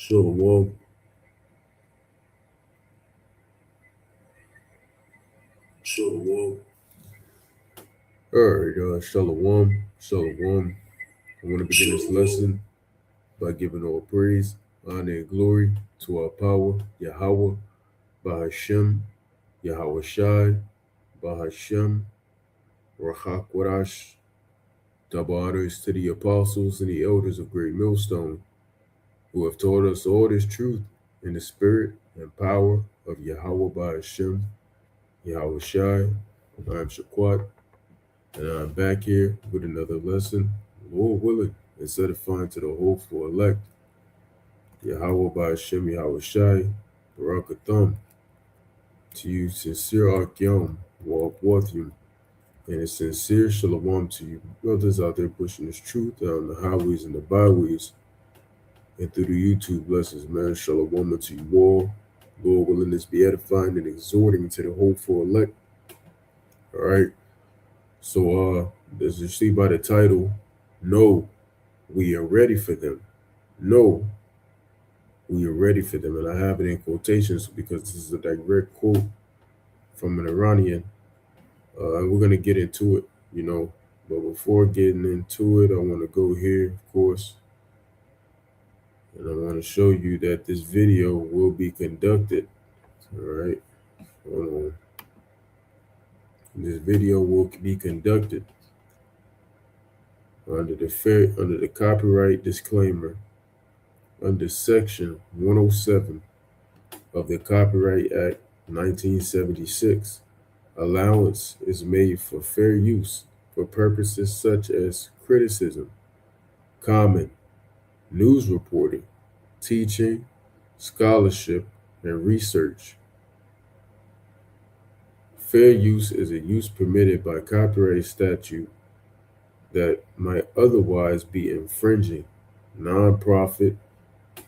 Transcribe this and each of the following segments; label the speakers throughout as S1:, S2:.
S1: Shalom. Shalom. All right, shalom. Shalom. I want to begin this lesson by giving all praise, honor, and glory to our power, Yahweh, Bahashem, Yahweh Shai, Bahashem, Rahakwarash. Double honors to the apostles and the elders of Great Millstone, who have taught us all this truth in the spirit and power of Yahweh Bahashem, Yahweh Shai. I'm Shaquat. And I'm back here with another lesson, Lord willing, and edifying to the hopeful elect. Yahweh Ba'Shem Yahweh Shai, Barakatham, to you sincere Akyam, Wa'akwathyum, and a sincere Shalom to you brothers out there pushing this truth down the highways and the byways, and through the YouTube blessings, man. Shalom to you all. Lord willing, this be edifying and exhorting to the hopeful elect. All right. So, as you see by the title, no, we are ready for them. No, we are ready for them. And I have it in quotations because this is a direct quote from an Iranian. And we're going to get into it, But before getting into it, I want to go here, of course. And I want to show you that this video will be conducted. All right. Hold on. This video will be conducted under the copyright disclaimer under Section 107 of the Copyright Act 1976. Allowance is made for fair use for purposes such as criticism, comment, news reporting, teaching, scholarship, and research. Fair use is a use permitted by copyright statute that might otherwise be infringing. Non-profit,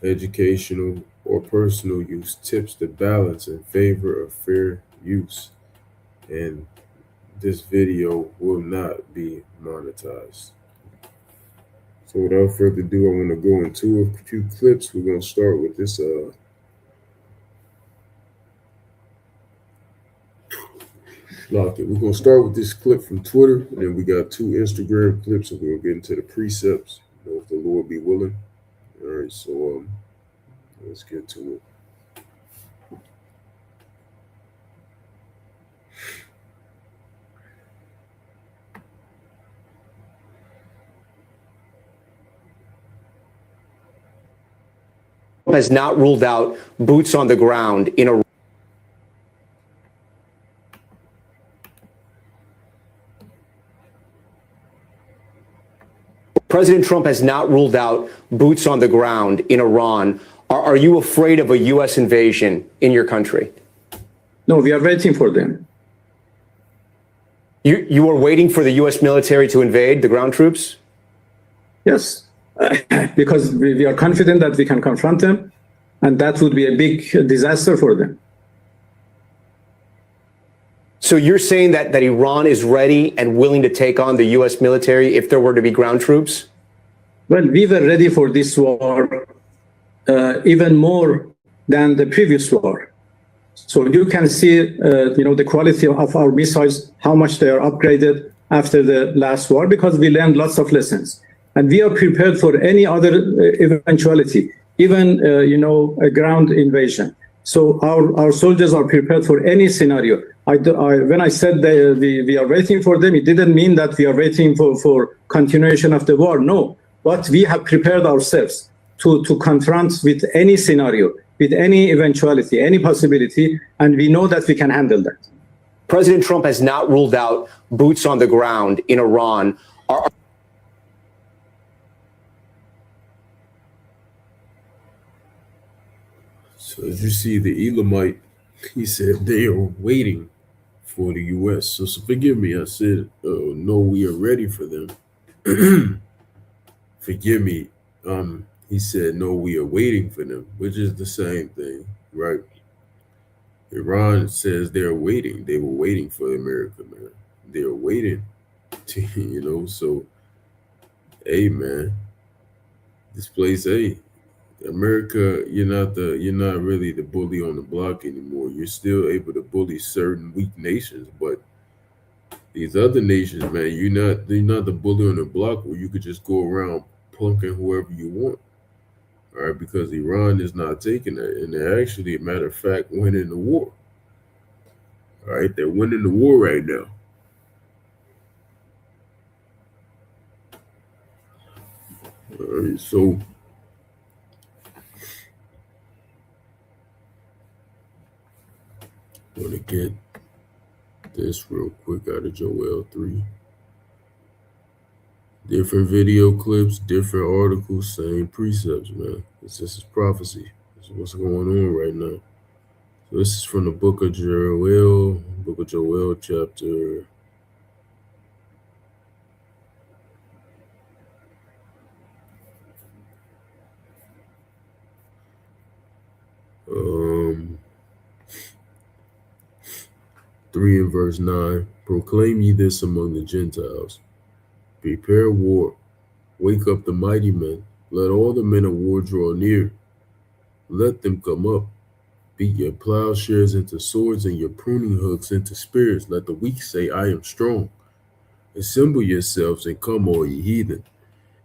S1: educational, or personal use tips the balance in favor of fair use. And this video will not be monetized. So without further ado, I want to go into a few clips. We're going to start with this We're going to start with this clip from Twitter, and then we got 2 Instagram clips, and we'll get into the precepts, if the Lord be willing. All right, so let's get to it.
S2: Has not ruled out boots on the ground in a President Trump has not ruled out boots on the ground in Iran. Are you afraid of a U.S. invasion in your country?
S3: No, we are waiting for them.
S2: You are waiting for the U.S. military to invade the ground troops?
S3: Yes, because we are confident that we can confront them, and that would be a big disaster for them.
S2: So you're saying that Iran is ready and willing to take on the U.S. military if there were to be ground troops?
S3: Well, we were ready for this war even more than the previous war. So you can see, the quality of our missiles, how much they are upgraded after the last war, because we learned lots of lessons. And we are prepared for any other eventuality, even, a ground invasion. So our soldiers are prepared for any scenario. When I said we are waiting for them, it didn't mean that we are waiting for continuation of the war. No, but we have prepared ourselves to confront with any scenario, with any eventuality, any possibility, and we know that we can handle that.
S2: President Trump has not ruled out boots on the ground in Iran.
S1: So as you see, the Elamite, he said they are waiting for the U.S. So forgive me, I said, no, we are ready for them. Forgive me. He said, no, we are waiting for them, which is the same thing, right? Iran says they're waiting. They were waiting for America, man. They're waiting to, so, hey, man, this place, hey, America, you're not really the bully on the block anymore. You're still able to bully certain weak nations, but these other nations, man, you're not the bully on the block where you could just go around plunking whoever you want. All right, because Iran is not taking that, and they're actually, a matter of fact, winning the war. All right, they're winning the war right now. All right, so I want to get this real quick out of Joel 3. Different video clips, different articles, same precepts, man. This is prophecy. This is what's going on right now. So this is from the book of Joel, chapter 3 and verse 9. Proclaim ye this among the Gentiles. Prepare war. Wake up the mighty men. Let all the men of war draw near. Let them come up. Beat your plowshares into swords and your pruning hooks into spears. Let the weak say, I am strong. Assemble yourselves and come, all ye heathen,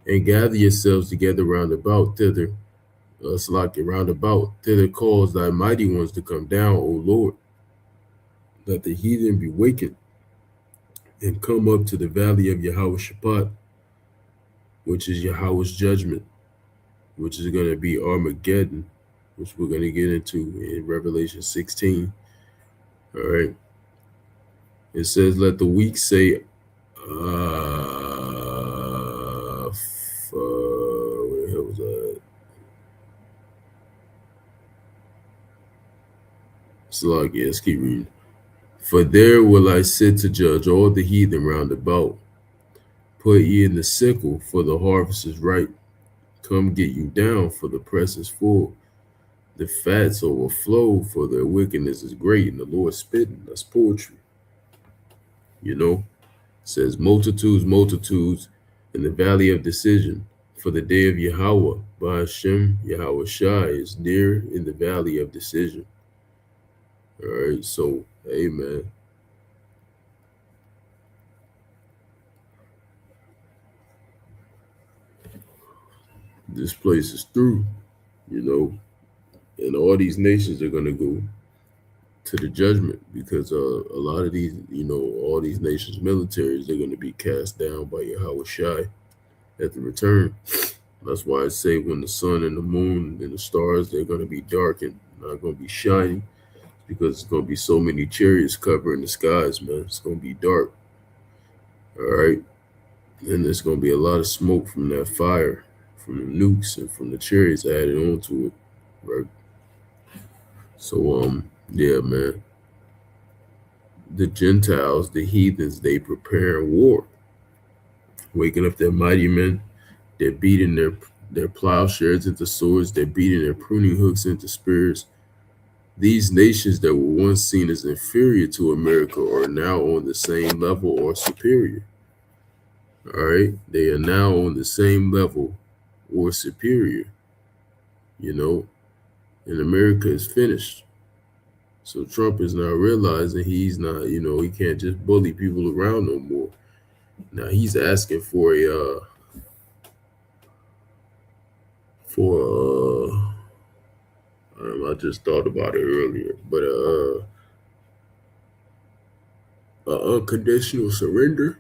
S1: and gather yourselves together round about thither. Round about thither cause thy mighty ones to come down, O Lord. Let the heathen be wakened and come up to the valley of Yahweh Shabbat, which is Yahweh's judgment, which is going to be Armageddon, which we're going to get into in Revelation 16. All right. It says, let the weak say, where the hell was that? Let's keep reading. For there will I sit to judge all the heathen round about. Put ye in the sickle, for the harvest is ripe. Come get you down, for the press is full. The fats overflow, for their wickedness is great, and the Lord spitting. That's poetry. You know, it says multitudes, multitudes in the valley of decision. For the day of Yahweh, by Hashem, Yahweh Shai, is near in the valley of decision. All right, so, amen. This place is through, you know, and all these nations are going to go to the judgment because a lot of these, you know, all these nations' militaries, they're going to be cast down by Yahweh Shai at the return. That's why I say when the sun and the moon and the stars, they're going to be darkened, not going to be shining, because it's going to be so many chariots covering the skies, man. It's going to be dark. All right. And there's going to be a lot of smoke from that fire, from the nukes and from the chariots added onto it. Right. So, yeah, man. The Gentiles, the heathens, they prepare war. Waking up their mighty men. They're beating their plowshares into swords. They're beating their pruning hooks into spears. These nations that were once seen as inferior to America are now on the same level or superior. All right. They are now on the same level or superior, you know, and America is finished. So Trump is now realizing he's not, you know, he can't just bully people around no more. Now he's asking for I just thought about it earlier, but unconditional surrender.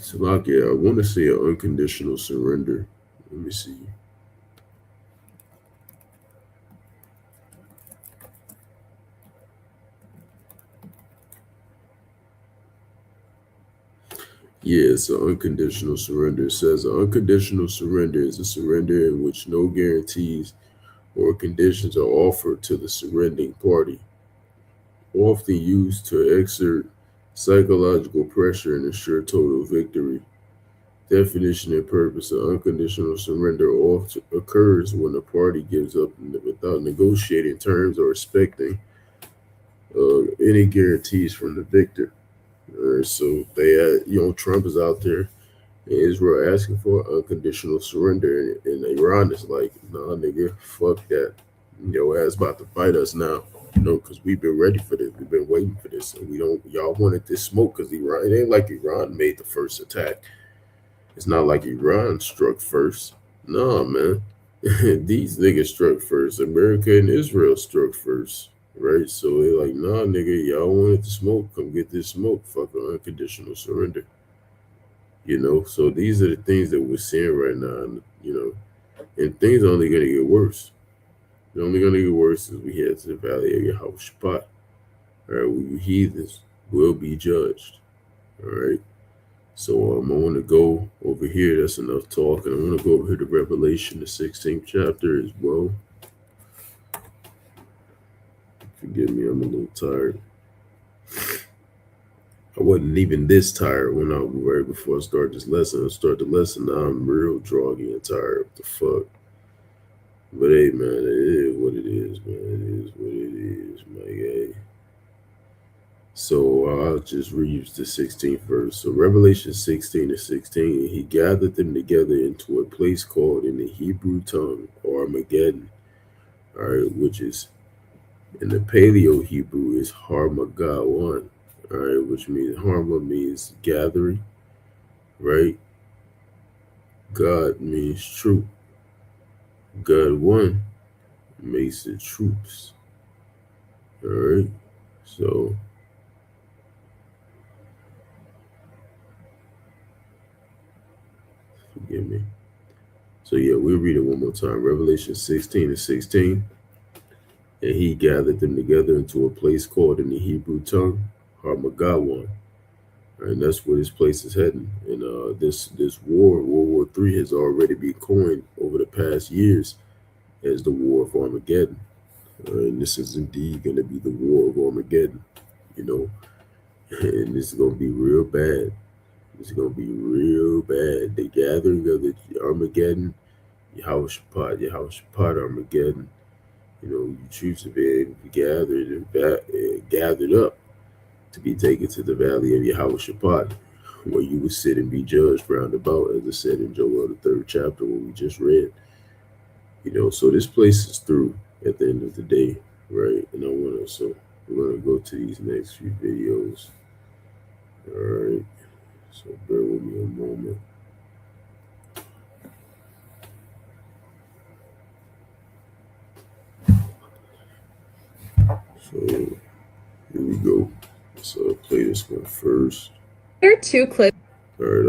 S1: So like, yeah, I want to say an unconditional surrender. Let me see. Yeah, it's an unconditional surrender. It says an unconditional surrender is a surrender in which no guarantees or conditions are offered to the surrendering party, often used to exert psychological pressure and ensure total victory. Definition and purpose of unconditional surrender often occurs when the party gives up without negotiating terms or expecting any guarantees from the victor. So they, you know, Trump is out there And Israel asking for unconditional surrender, and Iran is like, nah, nigga, fuck that. Your ass about to fight us now. Because we've been ready for this. We've been waiting for this, and we don't. Y'all wanted this smoke because Iran. It ain't like Iran made the first attack. It's not like Iran struck first. No, man. These niggas struck first. America and Israel struck first, right? So they're like, nah, nigga, y'all wanted the smoke. Come get this smoke. Fuck unconditional surrender. So these are the things that we're seeing right now. And things are only gonna get worse. They're only gonna get worse as we head to the valley of Yehoshaphat. All right, we heathens will be judged. All right. So I want to go over here. That's enough talk, and I want to go over here to Revelation, the 16th chapter as well. Forgive me, I'm a little tired. I wasn't even this tired when right before I started this lesson. I started the lesson. Now I'm real droggy and tired. What the fuck? But hey, man, it is what it is, man. It is what it is, my guy. So I'll just read the 16th verse. So Revelation 16:16, he gathered them together into a place called in the Hebrew tongue Armageddon, all right, which is in the Paleo Hebrew is Harmagawan, all right, which means Harma means gathering, right? God means troop. God one makes the troops, all right? So forgive me. So yeah, we'll read it one more time. Revelation 16:16. And he gathered them together into a place called in the Hebrew tongue, Harmagawan. And that's where this place is heading. And this war, World War III, has already been coined over the past years as the War of Armageddon. And this is indeed going to be the War of Armageddon, and this is going to be real bad. It's going to be real bad. The gathering of the Armageddon, Yehoshaphat Armageddon. You choose to be able to gathered up to be taken to the valley of Yehoshaphat, where you would sit and be judged round about, as I said in Joel the 3rd chapter when we just read. So this place is through at the end of the day, right? And we're gonna go to these next few videos. All right. So bear with me a moment. So here we go. So play this one first.
S4: There are two clips
S1: All right,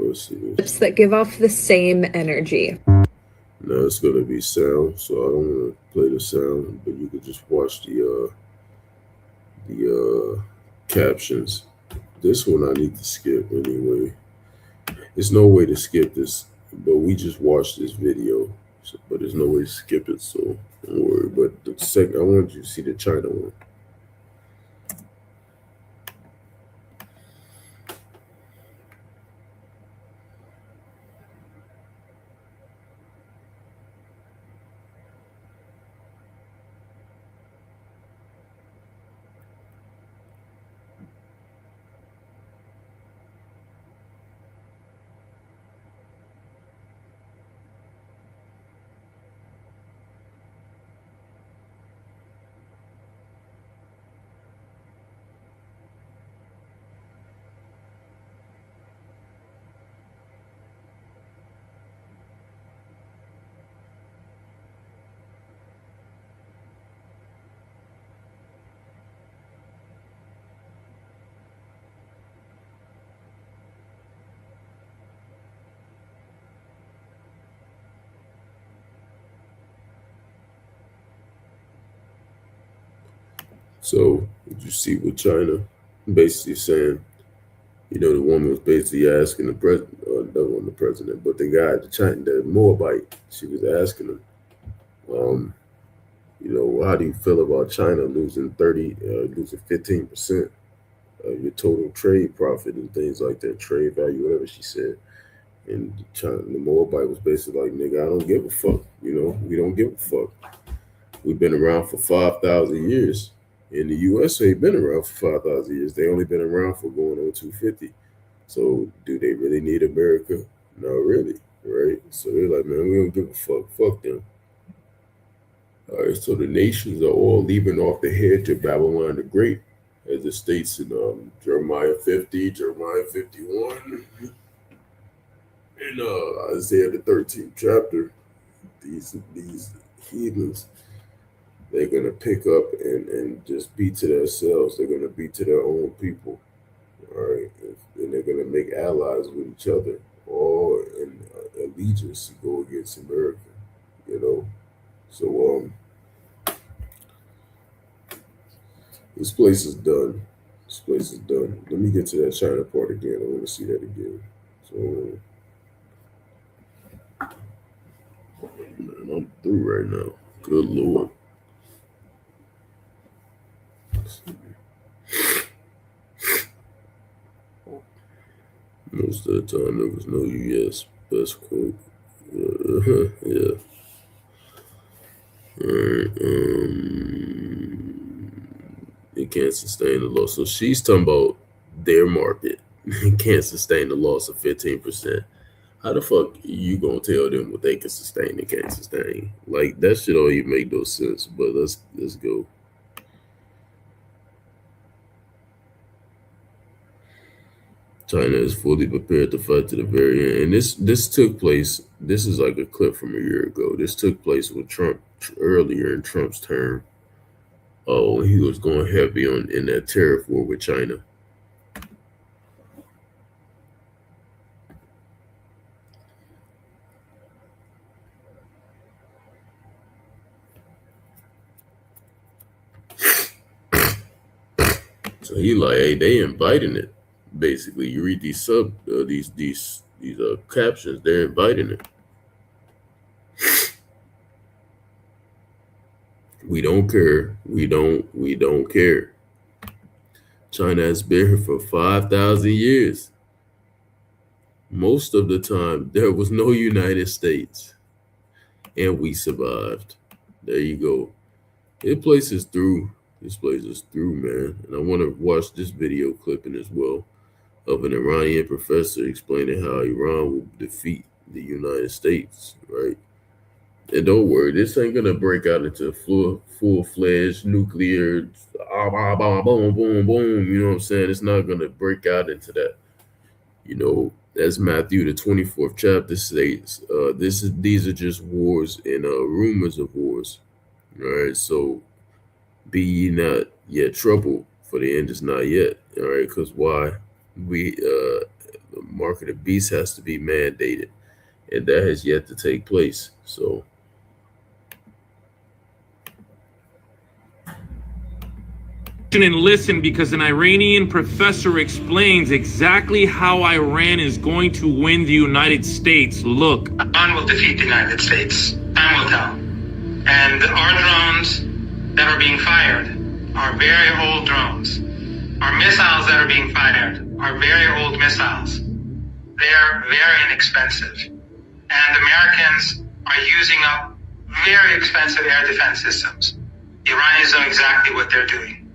S1: let's see this.
S4: that give off the same energy.
S1: Now it's gonna be sound, so I don't want to play the sound, but you can just watch the captions. This one I need to skip anyway. There's no way to skip this, but we just watched this video, but there's no way to skip it, so don't worry. But the second, I wanted you to see the China one. So you see what China basically saying, the woman was basically asking the president, but the guy, the Moabite, she was asking him, how do you feel about China losing 15% of your total trade profit and things like that, trade value, whatever she said. And the Moabite was basically like, nigga, I don't give a fuck. We don't give a fuck. We've been around for 5,000 years. And the U.S. ain't been around for 5,000 years. They only been around for going on 250. So do they really need America? Not really, right? So they're like, man, we don't give a fuck. Fuck them. All right, so the nations are all leaving off the hedge of Babylon the Great, as it states in Jeremiah 50, Jeremiah 51, and Isaiah the 13th chapter. These heathens, they're gonna pick up and just be to themselves. They're gonna be to their own people. All right, and they're gonna make allies with each other, all in allegiance to go against America. You know, so this place is done. This place is done. Let me get to that China part again. I want to see that again. So, man, I'm through right now. Good Lord. Most of the time, there was no U.S. Best quote. Yeah. All right. It can't sustain the loss. So she's talking about their market. It can't sustain the loss of 15%. How the fuck you gonna tell them what they can sustain and can't sustain? Like, that shit don't even make no sense. But let's go. China is fully prepared to fight to the very end. And this took place. This is like a clip from a year ago. This took place with Trump earlier in Trump's term. Oh, he was going heavy in that tariff war with China. So he like, hey, they inviting it. Basically, you read these captions, they're inviting it. We don't care. We don't care. China has been here for 5,000 years. Most of the time, there was no United States, and we survived. There you go. This place is through. This place is through, man. And I want to watch this video clipping as well of an Iranian professor explaining how Iran will defeat the United States, right? And don't worry, this ain't gonna break out into full-fledged nuclear, boom, boom, boom. You know what I'm saying? It's not gonna break out into that. You know, as Matthew the 24th chapter states, these are just wars and rumors of wars. All right, so be ye not yet troubled, for the end is not yet. All right, because why? The mark of the beast has to be mandated, and that has yet to take place. So.
S5: And listen, because an Iranian professor explains exactly how Iran is going to win the United States. Look.
S6: Iran will defeat the United States. Time will tell. And our drones that are being fired are very old drones. Our missiles that are being fired are very old missiles. They're very inexpensive. And Americans are using up very expensive air defense systems. The Iranians know exactly what they're doing.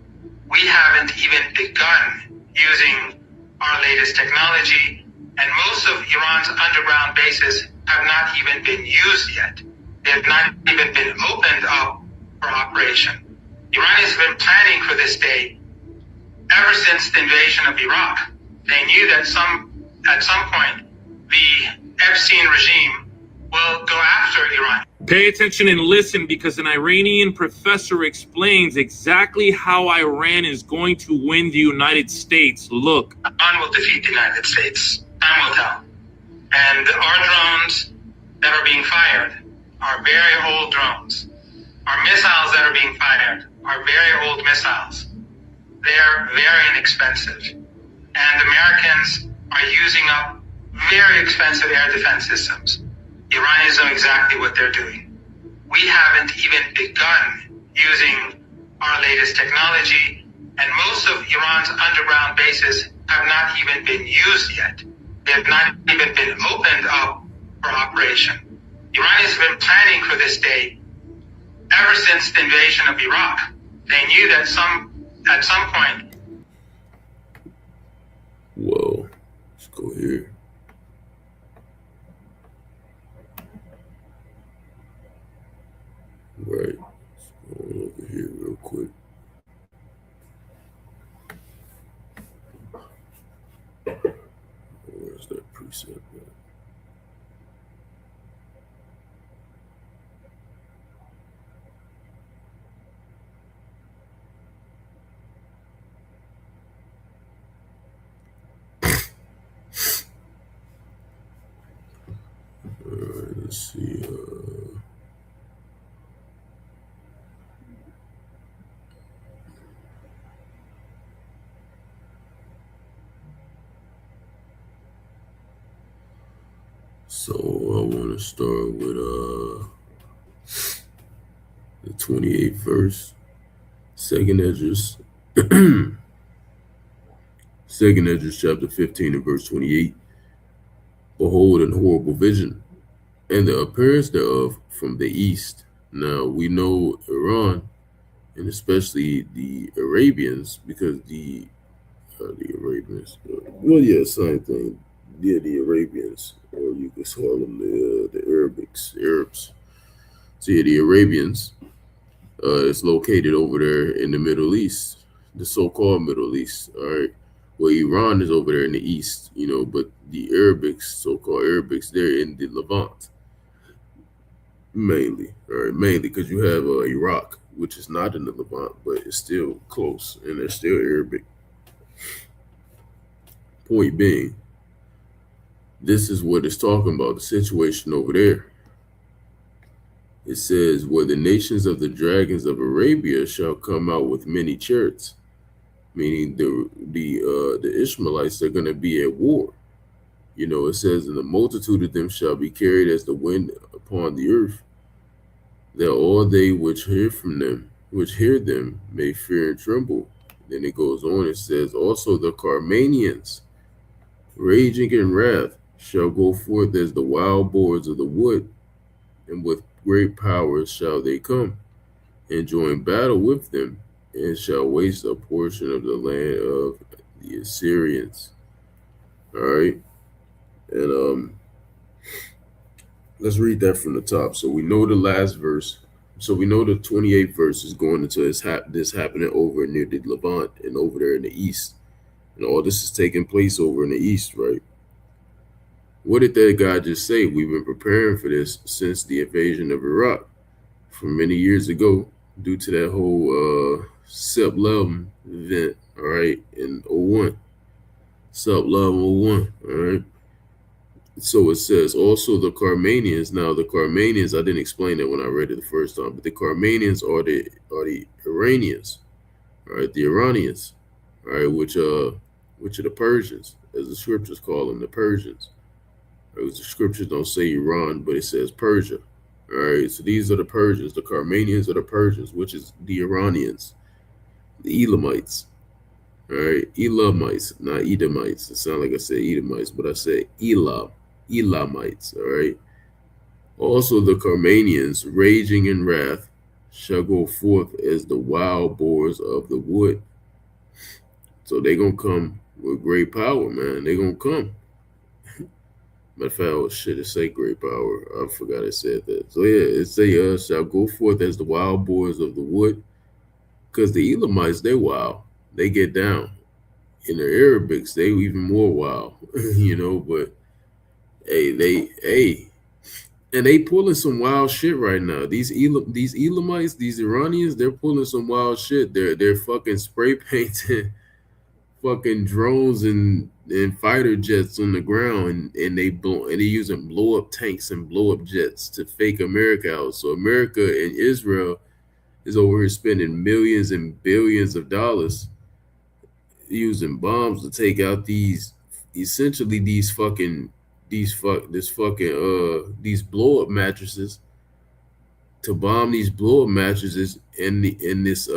S6: We haven't even begun using our latest technology, and most of Iran's underground bases have not even been used yet. They have not even been opened up for operation. Iranians have been planning for this day ever since the invasion of Iraq. They knew that at some point the Epstein regime will go after Iran.
S5: Pay attention and listen, because an Iranian professor explains exactly how Iran is going to win the United States. Look.
S6: Iran will defeat the United States. Time will tell. And our drones that are being fired are very old drones. Our missiles that are being fired are very old missiles. They're very inexpensive. And Americans are using up very expensive air defense systems. The Iranians know exactly what they're doing. We haven't even begun using our latest technology, and most of Iran's underground bases have not even been used yet. They have not even been opened up for operation. The Iranians have been planning for this day ever since the invasion of Iraq. They knew that at some point.
S1: Whoa. here. Right. Let's go over here real quick. Where's that preset at? All right, let's see. So I want to start with the 28th verse, Second Esdras, Second Esdras chapter 15 and verse 28. Behold, an horrible vision, and the appearance thereof from the east. Now we know Iran, and especially the Arabians, because the Arabians, well, yeah, same thing. Yeah, the Arabians, or you could call them the Arabs. So yeah, the Arabians is located over there in the Middle East, the so-called Middle East. All right. Well, Iran is over there in the east, but the Arabics, so-called Arabics, they're in the Levant, mainly. All right, mainly because you have Iraq, which is not in the Levant, but it's still close, and they're still Arabic. Point being, this is what it's talking about, the situation over there. It says, where the nations of the dragons of Arabia shall come out with many chariots, meaning the Ishmaelites are going to be at war. It says, and the multitude of them shall be carried as the wind upon the earth, that all they which hear them may fear and tremble. Then it goes on, it says, also the Carmanians, raging in wrath, shall go forth as the wild boars of the wood, and with great powers shall they come, and join battle with them, and shall waste a portion of the land of the Assyrians. All right. And let's read that from the top. So we know the last verse. So we know the 28th verse is going into this happening over near the Levant and over there in the east. And all this is taking place over in the east, right? What did that guy just say? We've been preparing for this since the invasion of Iraq from many years ago, due to that whole Sep-11 event, all right, in 01. Sep-11 01, all right. So it says also the Carmanians. Now the Carmanians, I didn't explain that when I read it the first time, but the Carmanians are the Iranians, all right, the Iranians, all right, which are the Persians, as the scriptures call them, the Persians. Right, the scriptures don't say Iran, but it says Persia. All right, so these are the Persians. The Carmanians are the Persians, which is the Iranians, the Elamites. All right, Elamites, not Edomites. It sounds like I said Edomites, but I said Elamites. All right. Also, the Carmanians, raging in wrath, shall go forth as the wild boars of the wood. So they're going to come with great power, man. They're going to come. Matter of fact, oh shit, it say great power. I forgot it said that. So yeah, it say shall go forth as the wild boars of the wood. Because the Elamites, they wild. They get down. In the Arabics, they even more wild. But hey, and they pulling some wild shit right now. These Elamites, these Iranians, they're pulling some wild shit. They're fucking spray painting fucking drones and fighter jets on the ground, and they using blow up tanks and blow up jets to fake America out. So America and Israel is over here spending millions and billions of dollars using bombs to take out these blow up mattresses, to bomb these blow up mattresses in this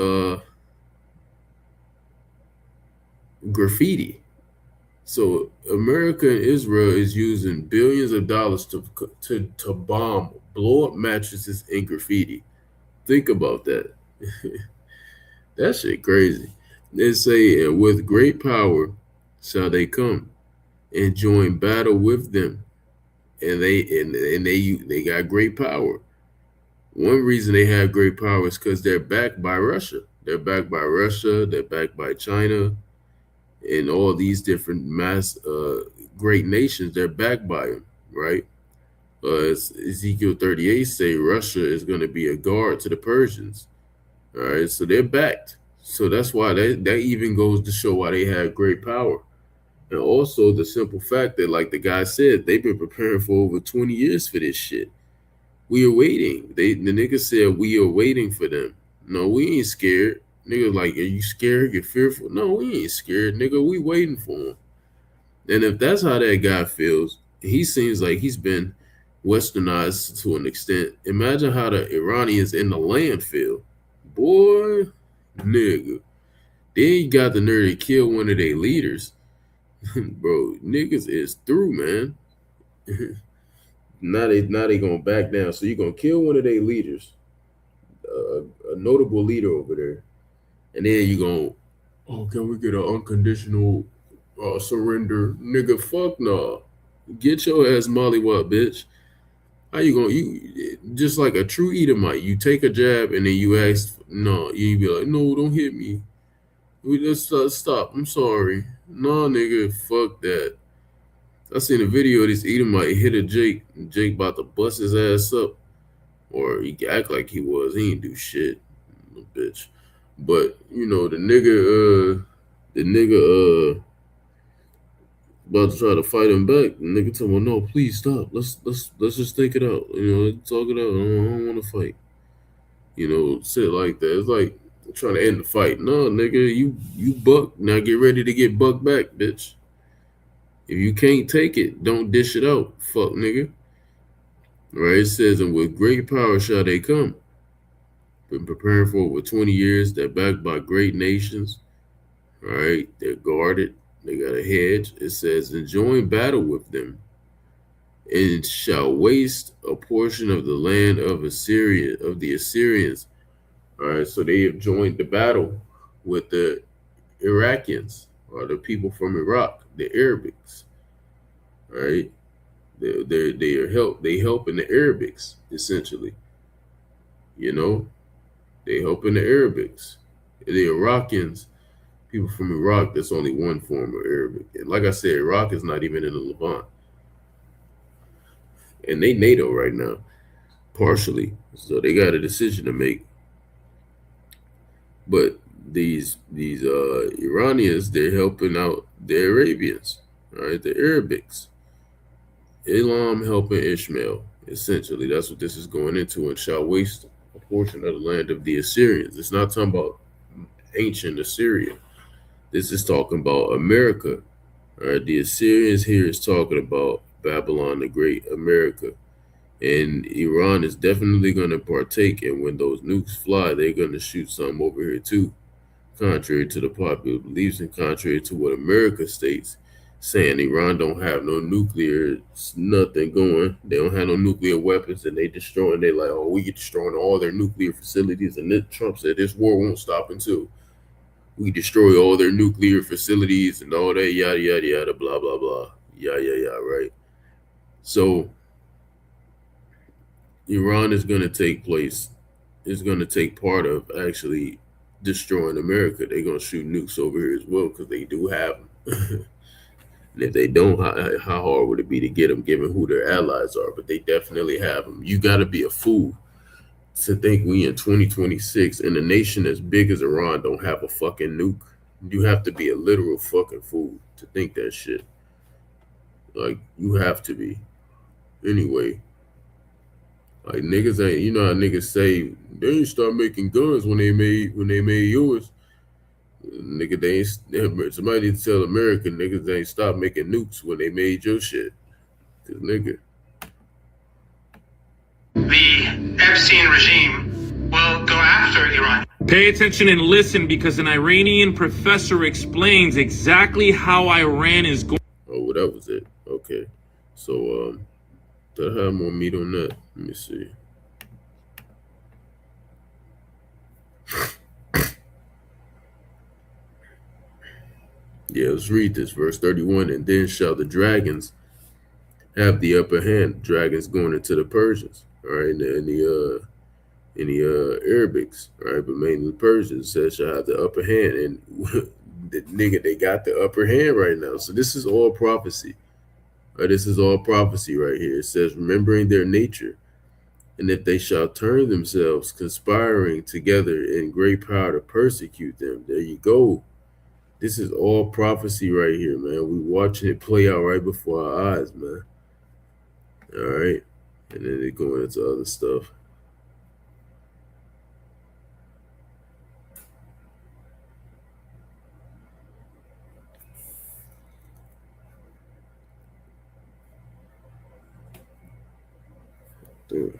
S1: graffiti. So America and Israel is using billions of dollars to bomb blow up mattresses and graffiti. Think about that. That shit crazy. They say, with great power shall they come, and join battle with them. And they got great power. One reason they have great power is because they're backed by Russia. They're backed by Russia. They're backed by China, and all these different great nations. They're backed by them, right? As Ezekiel 38 say, Russia is going to be a guard to the Persians. All right, so they're backed. So that's why that even goes to show why they have great power. And also the simple fact that, like the guy said, they've been preparing for over 20 years for this shit. We are waiting. The nigga said we are waiting for them. No, we ain't scared. Nigga, like, are you scared? You're fearful? No, we ain't scared, nigga. We waiting for him. And if that's how that guy feels, he seems like he's been westernized to an extent. Imagine how the Iranians in the land feel. Boy, nigga. Then you got the nerve to kill one of their leaders. Bro, niggas is through, man. Now they gonna back down. So you're gonna kill one of their leaders, a notable leader over there, and then you gonna, oh, can we get an unconditional surrender? Nigga, fuck nah. Get your ass mollywop, bitch. How you gonna, you just like a true Edomite, you take a jab and then you ask, no, you be like, no, don't hit me. We just stop. I'm sorry. Nah, nigga, fuck that. I seen a video of this Edomite hit a Jake, and Jake about to bust his ass up, or he act like he was. He ain't do shit, bitch. But you know the nigga about to try to fight him back. The nigga tell him, no, please stop. Let's just take it out. You know, talk it out. I don't want to fight. You know, shit like that. It's like trying to end the fight. No, nigga, you buck. Now get ready to get bucked back, bitch. If you can't take it, don't dish it out, fuck nigga. Right? It says, and with great power shall they come. Been preparing for over 20 years. They're backed by great nations. All right? They're guarded. They got a hedge. It says, and join battle with them, and shall waste a portion of the land of the Assyrians. All right? So they have joined the battle with the Iraqians, or the people from Iraq, the Arabics, right? They helping the Arabics, essentially. You know, they helping the Arabics, the Iraqians, people from Iraq. That's only one form of Arabic, and like I said, Iraq is not even in the Levant, and they NATO right now, partially. So they got a decision to make. But these Iranians, they're helping out the Arabians, all right, the Arabics. Elam helping Ishmael, essentially. That's what this is going into, and shall waste a portion of the land of the Assyrians. It's not talking about ancient Assyria. This is talking about America. All right, the Assyrians here is talking about Babylon the Great, America. And Iran is definitely going to partake, and when those nukes fly, they're going to shoot some over here too, contrary to the popular beliefs and contrary to what America states, saying Iran don't have no nuclear, nothing going. They don't have no nuclear weapons, and they destroying. They like, oh, we get destroying all their nuclear facilities, and Trump said this war won't stop until we destroy all their nuclear facilities and all that, yada yada yada, blah blah blah, yeah, right? So Iran is going to take part of actually destroying America. They're going to shoot nukes over here as well because they do have them. And if they don't, how hard would it be to get them given who their allies are? But they definitely have them. You got to be a fool to think we in 2026 and a nation as big as Iran don't have a fucking nuke. You have to be a literal fucking fool to think that shit. Like, you have to be. Anyway. Like niggas ain't, you know how niggas say they ain't start making guns when they made yours. Nigga, they ain't, somebody need to tell America niggas they ain't stop making nukes when they made your shit. Cause nigga.
S6: The Epstein regime will go after Iran.
S5: Pay attention and listen, because an Iranian professor explains exactly how Iran is going.
S1: Oh, well, that was it. Okay. So, did I have more meat on that? Let me see. Yeah, let's read this. Verse 31. And then shall the dragons have the upper hand. Dragons going into the Persians, all right, in the Arabics, all right, but mainly the Persians says shall have the upper hand. And the nigga, they got the upper hand right now. So this is all prophecy. This is all prophecy right here. It says, remembering their nature, and if they shall turn themselves, conspiring together in great power to persecute them. There you go. This is all prophecy right here, man. We watching it play out right before our eyes, man. All right. And then they go into other stuff. Dude.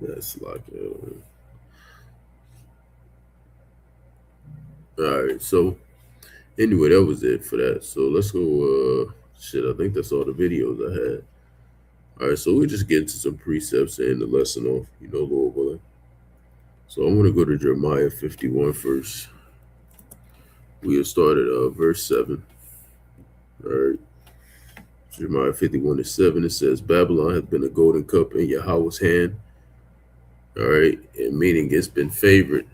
S1: That's like all right, so anyway, that was it for that. So let's go shit, I think that's all the videos I had. All right, so we just get into some precepts and the lesson off, Lord willing. So I'm going to go to Jeremiah 51 first. We have started verse 7. All right. Jeremiah 51:7, it says, Babylon has been a golden cup in Yahweh's hand. All right. And meaning it's been favored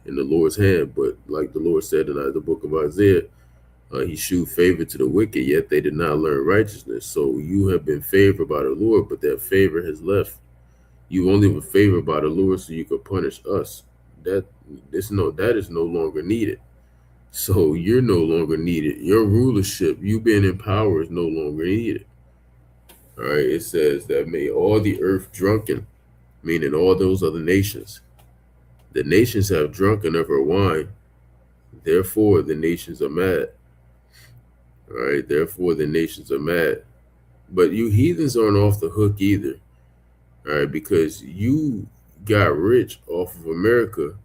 S1: in the Lord's hand. But like the Lord said in the book of Isaiah, he shewed favor to the wicked, yet they did not learn righteousness. So you have been favored by the Lord, but that favor has left. You only were favored by the Lord so you could punish us. That is no longer needed. So you're no longer needed. Your rulership, you being in power, is no longer needed. All right. It says that made all the earth drunken, meaning all those other nations. The nations have drunken of her wine. Therefore, the nations are mad. All right. Therefore, the nations are mad. But you heathens aren't off the hook either. All right. Because you got rich off of America.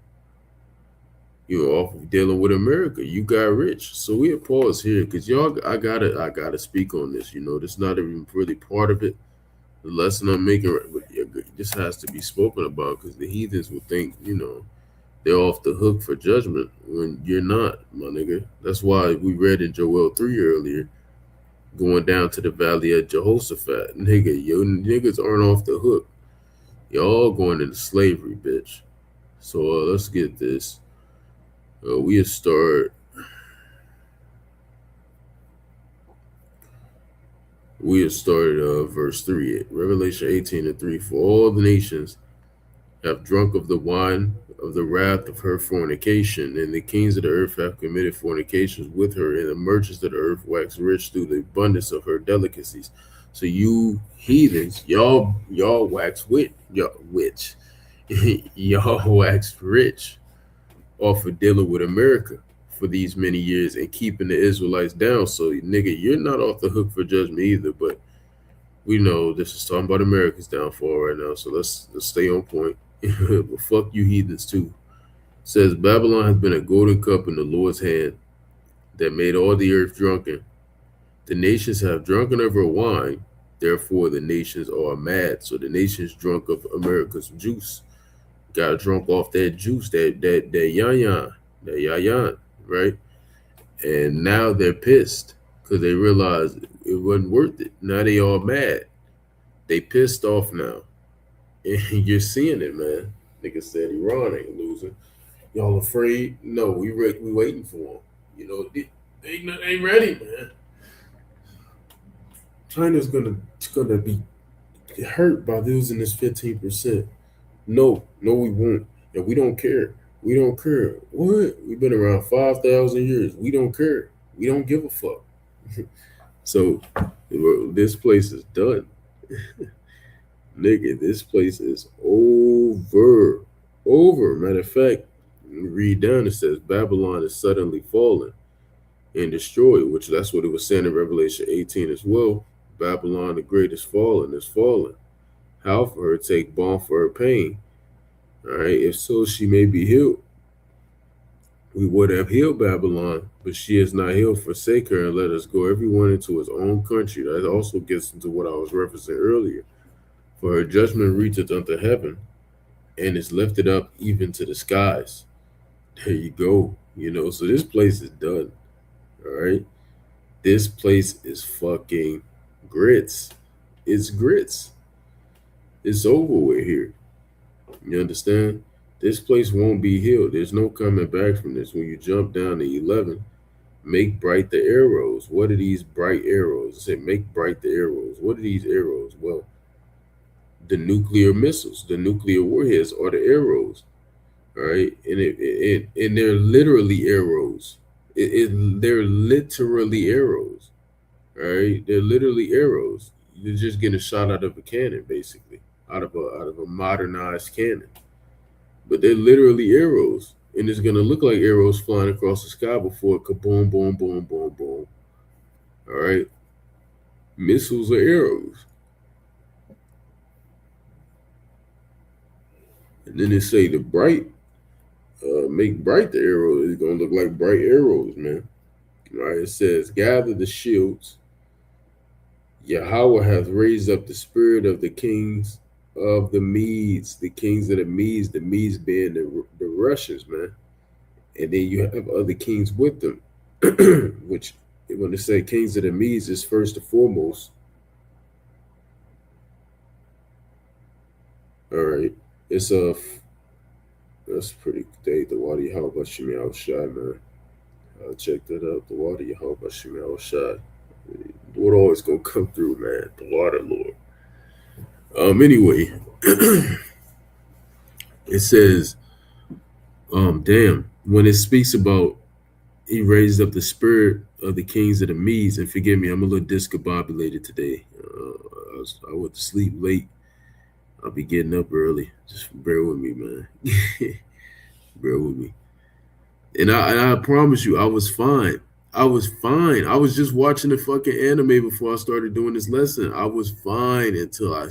S1: Off of dealing with America, you got rich. So we'll pause here because y'all, I gotta speak on this. This not even really part of it. The lesson I'm making, this has to be spoken about because the heathens will think, they're off the hook for judgment when you're not, my nigga. That's why we read in Joel 3 earlier, going down to the valley of Jehoshaphat. Nigga, yo niggas aren't off the hook. Y'all going into slavery, bitch. So let's get this. We'll start verse 3, Revelation 18:3. For all the nations have drunk of the wine of the wrath of her fornication, and the kings of the earth have committed fornications with her, and the merchants of the earth wax rich through the abundance of her delicacies. So you heathens, y'all wax y'all wax rich off of dealing with America for these many years and keeping the Israelites down. So, nigga, you're not off the hook for judgment either, but we know this is talking about America's downfall right now, so let's stay on point. But fuck you heathens too. It says, Babylon has been a golden cup in the Lord's hand that made all the earth drunken. The nations have drunken of her wine, therefore the nations are mad. So the nations drunk of America's juice. Got drunk off that juice, that yayan, right? And now they're pissed because they realized it wasn't worth it. Now they all mad. They pissed off now. And you're seeing it, man. Nigga said Iran ain't losing. Y'all afraid? No, we waiting for them. They ain't ready, man. China's gonna be hurt by losing this 15%. No, we won't. And we don't care. We don't care. What? We've been around 5,000 years. We don't care. We don't give a fuck. So this place is done. Nigga, this place is over. Matter of fact, read down, it says Babylon is suddenly fallen and destroyed, which that's what it was saying in Revelation 18 as well. Babylon the great is fallen. How for her take balm for her pain? All right, if so, she may be healed. We would have healed Babylon, but she is not healed. Forsake her and let us go, everyone into his own country. That also gets into what I was referencing earlier. For her judgment reacheth unto heaven, and is lifted up even to the skies. There you go. So this place is done. All right. This place is fucking grits. It's grits. It's over with here. You understand? This place won't be healed. There's no coming back from this. When you jump down to 11, make bright the arrows. What are these bright arrows? It said, make bright the arrows. What are these arrows? Well, the nuclear missiles, the nuclear warheads are the arrows. All right. And they're literally arrows. They're literally arrows. All right. They're literally arrows. You're just getting shot out of a cannon, basically, out of a modernized cannon. But they're literally arrows. And it's gonna look like arrows flying across the sky before kaboom, boom, boom, boom, boom. All right. Missiles are arrows. And then they say the bright, make bright the arrow. It's gonna look like bright arrows, man. All right. It says, gather the shields. Yahweh hath raised up the spirit of the kings of the Medes, the kings of the Medes being the Russians, man. And then you have other kings with them, which when they say kings of the Medes is first and foremost. All right. It's that's pretty day. The water Yahweh Shemi Al-Shai, man. I'll check that out. The water Yahweh Shemi Al-Shai. The Lord always gonna come through, man. The water, Lord. Anyway, it says, damn, when it speaks about he raised up the spirit of the kings of the Medes, and forgive me, I'm a little discombobulated today. I went to sleep late. I'll be getting up early. Just bear with me, man. Bear with me. And I promise you, I was fine. I was fine. I was just watching the fucking anime before I started doing this lesson. I was fine until I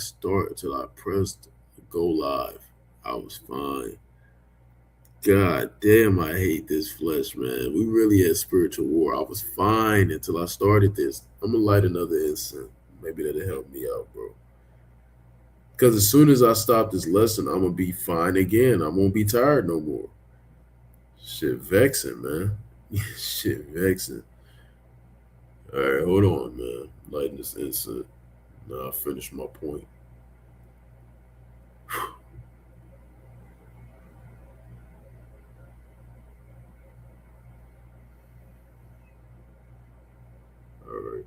S1: pressed go live. I was fine. God damn, I hate this flesh, man. We really had spiritual war. I was fine until I started this. I'm gonna light another incense. Maybe that'll help me out, bro. Because as soon as I stop this lesson, I'm gonna be fine again. I won't be tired no more. Shit vexing, man. Shit vexing. All right, hold on, man. Lighting this incense. Now I finished my point. All right.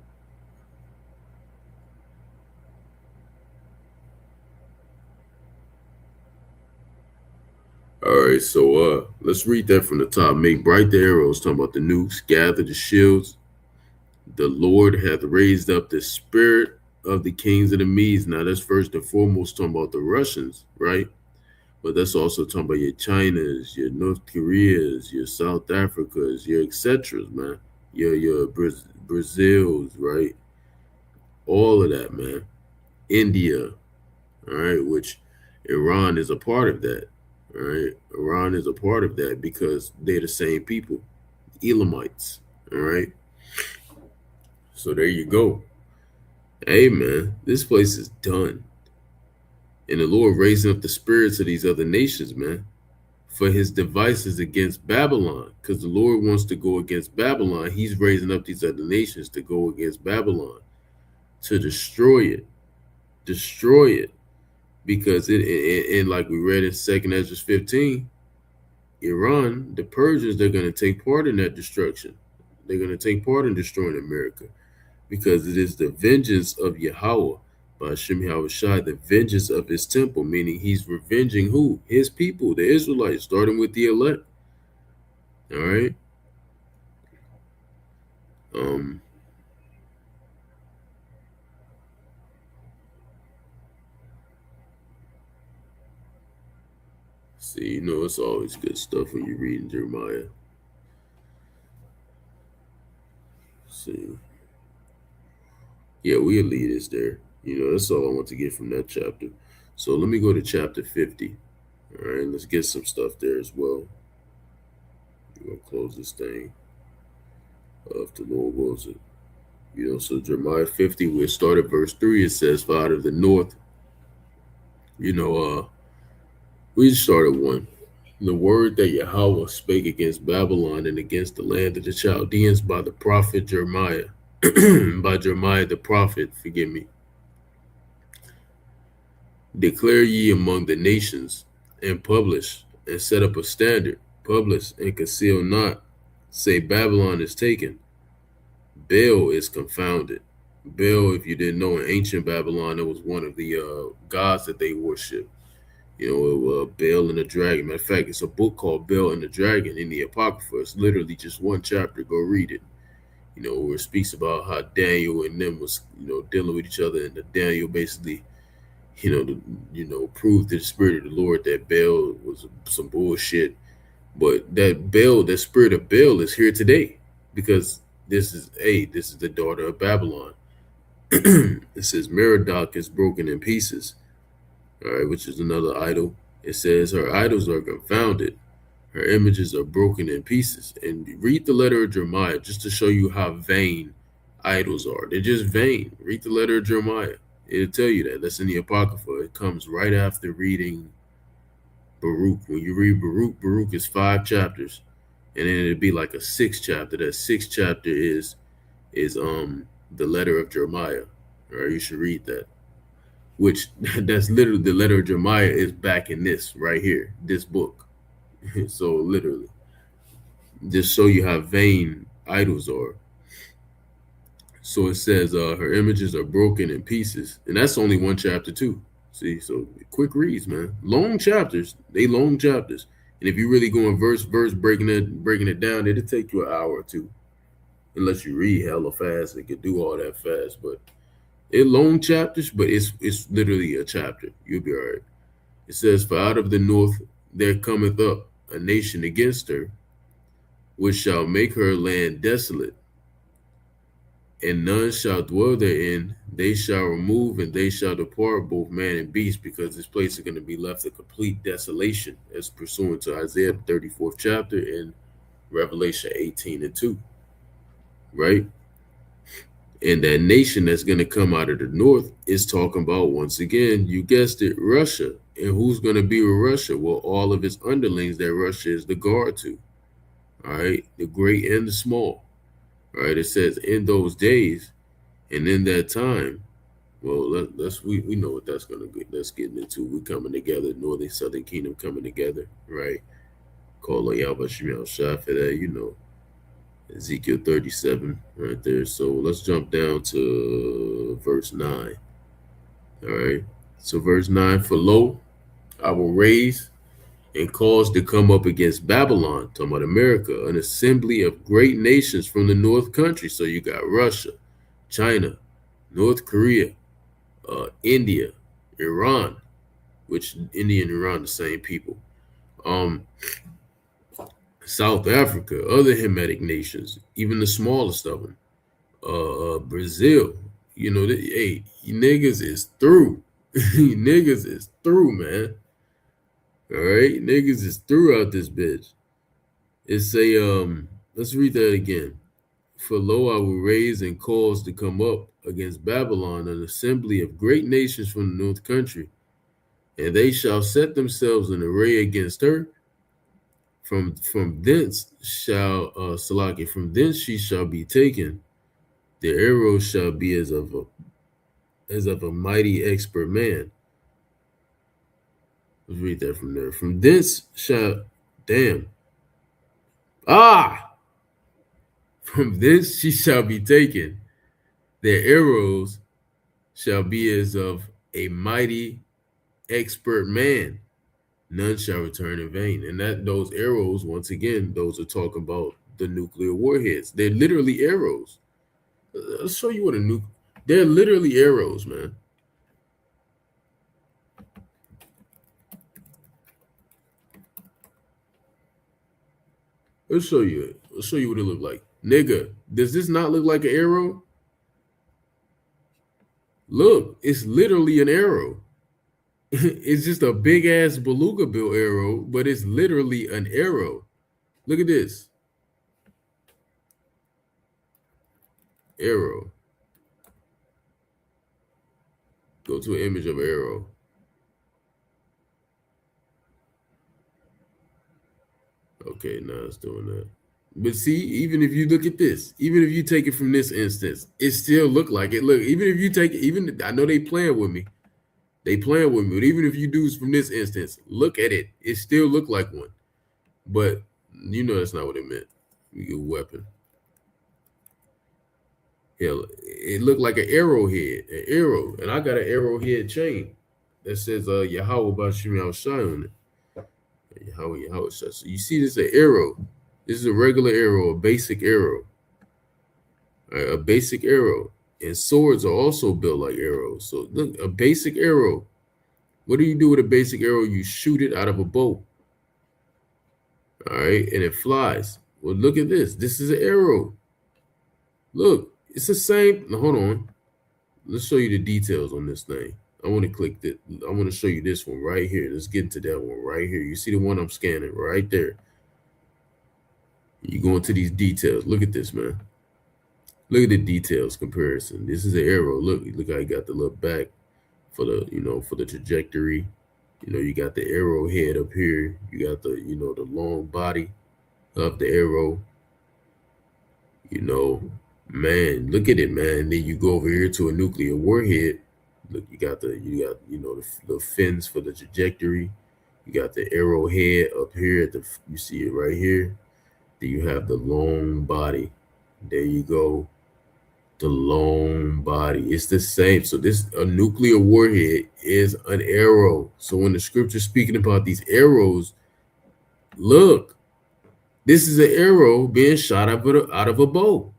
S1: All right, so let's read that from the top. Make bright the arrows, talking about the nukes, gather the shields. The Lord hath raised up the spirit of the kings of the Medes. Now that's first and foremost talking about the Russians, right? But that's also talking about your Chinas, your North Koreas, your South Africas, your etc., man. Your Brazils, right? All of that, man. India, all right, which Iran is a part of that. All right, Iran is a part of that because they're the same people, Elamites. All right, so there you go. Hey, man, this place is done, and the Lord raising up the spirits of these other nations, man, for His devices against Babylon. Because the Lord wants to go against Babylon. He's raising up these other nations to go against Babylon, to destroy it. Because and like we read in 2nd Ezra 15, Iran, the Persians, they're going to take part in that destruction. They're going to take part in destroying America because it is the vengeance of Yahweh, by Hashem Yahushua, the vengeance of His temple, meaning He's revenging who? His people, the Israelites, starting with the elect. All right. See, it's always good stuff when you're reading Jeremiah. See. Yeah, we'll lead us there. That's all I want to get from that chapter. So let me go to chapter 50. All right, let's get some stuff there as well. We're going to close this thing. If the Lord wills it. So Jeremiah 50, we start at verse 3. It says, "For out of the north," we just started 1. The word that Yahweh spake against Babylon and against the land of the Chaldeans by the prophet Jeremiah, by Jeremiah the prophet, forgive me. Declare ye among the nations, and publish, and set up a standard, publish and conceal not. Say Babylon is taken, Baal is confounded. Baal, if you didn't know, in ancient Babylon, it was one of the gods that they worship. You know, Baal and the Dragon. Matter of fact, it's a book called Baal and the Dragon in the Apocrypha. It's literally just one chapter. Go read it. You know, where it speaks about how Daniel and them was, you know, dealing with each other, and Daniel basically, proved to the spirit of the Lord that Baal was some bullshit. But that Baal, that spirit of Baal, is here today because this is the daughter of Babylon. It says Merodach is broken in pieces. All right, which is another idol. It says her idols are confounded. Her images are broken in pieces. And read the letter of Jeremiah just to show you how vain idols are. They're just vain. Read the letter of Jeremiah. It'll tell you that. That's in the Apocrypha. It comes right after reading Baruch. When you read Baruch, Baruch is 5 chapters. And then it'd be like a 6th chapter. That 6th chapter is the letter of Jeremiah. All right, you should read that. Which that's literally the letter of Jeremiah is back in this right here, this book. So literally, just show you how vain idols are. So it says her images are broken in pieces, and that's only 1 chapter too. See, so quick reads, man. Long chapters, long chapters. And if you really go in verse breaking it down, it'll take you an hour or two, unless you read hella fast. It could do all that fast, but it's long chapters, but it's literally a chapter. You'll be all right. It says, for out of the north there cometh up a nation against her, which shall make her land desolate, and none shall dwell therein. They shall remove and they shall depart, both man and beast, because this place is going to be left a complete desolation, as pursuant to Isaiah 34th chapter and Revelation 18:2. Right? And that nation that's going to come out of the north is talking about, once again, you guessed it, Russia. And who's going to be with Russia? Well, all of its underlings that Russia is the guard to. All right, the great and the small. All right, it says in those days and in that time. Well, we know what that's going to be. Let's get into. We coming together, northern southern kingdom coming together, right? Call on Yahweh Shemel Shah for that, you know. Ezekiel 37 right there. So let's jump down to verse 9. All right. So verse 9, for lo, I will raise and cause to come up against Babylon, talking about America, an assembly of great nations from the north country. So you got Russia, China, North Korea, India, Iran, which India and Iran the same people. South Africa, other Hamitic nations, even the smallest of them, Brazil, you know, hey, niggas is through. Niggas is through, man. All right, niggas is through out this bitch. It's let's read that again. For lo, I will raise and cause to come up against Babylon an assembly of great nations from the north country, and they shall set themselves in array against her. From thence shall Salaki, from thence she shall be taken. The arrow shall be as of a mighty expert man. Let's read that from there. From thence shall from thence she shall be taken. Their arrows shall be as of a mighty expert man. None shall return in vain. And that those arrows, once again, those are talking about the nuclear warheads. They're literally arrows. Let's show you what they're literally arrows, man. Let's show you it. Let's show you what it look like. Nigga, does this not look like an arrow? Look, it's literally an arrow. It's just a big ass beluga bill arrow, but it's literally an arrow. Look at this. Arrow. Go to an image of an arrow. Okay, now it's doing that. But see, even if you look at this, even if you take it from this instance, it still look like it. Look, even if you take it, even I know they playing with me. They playing with me. But even if you do this from this instance, look at it. It still look like one. But you know that's not what it meant. You get a weapon. Yeah, it looked like an arrowhead, an arrow. And I got an arrowhead chain that says Yahweh Bashim Al-Shai on it. Yahweh Shai. So you see this is an arrow. This is a regular arrow, a basic arrow. Right, a basic arrow. And swords are also built like arrows. So look, a basic arrow. What do you do with a basic arrow? You shoot it out of a bow. All right, and it flies. Well, look at this. This is an arrow. Look, it's the same. Now, hold on. Let's show you the details on this thing. I want to click that. I want to show you this one right here. Let's get into that one right here. You see the one I'm scanning right there. You go into these details. Look at this, man. Look at the details comparison. This is an arrow. Look how you got the little back for the, for the trajectory. You got the arrowhead up here. You got the, the long body of the arrow. Man, look at it, man. Then you go over here to a nuclear warhead. Look, you got the fins for the trajectory. You got the arrowhead up here you see it right here. Then you have the long body. There you go. The long body. It's the same. So a nuclear warhead is an arrow. So when the scripture's speaking about these arrows, look, this is an arrow being shot out of a bow.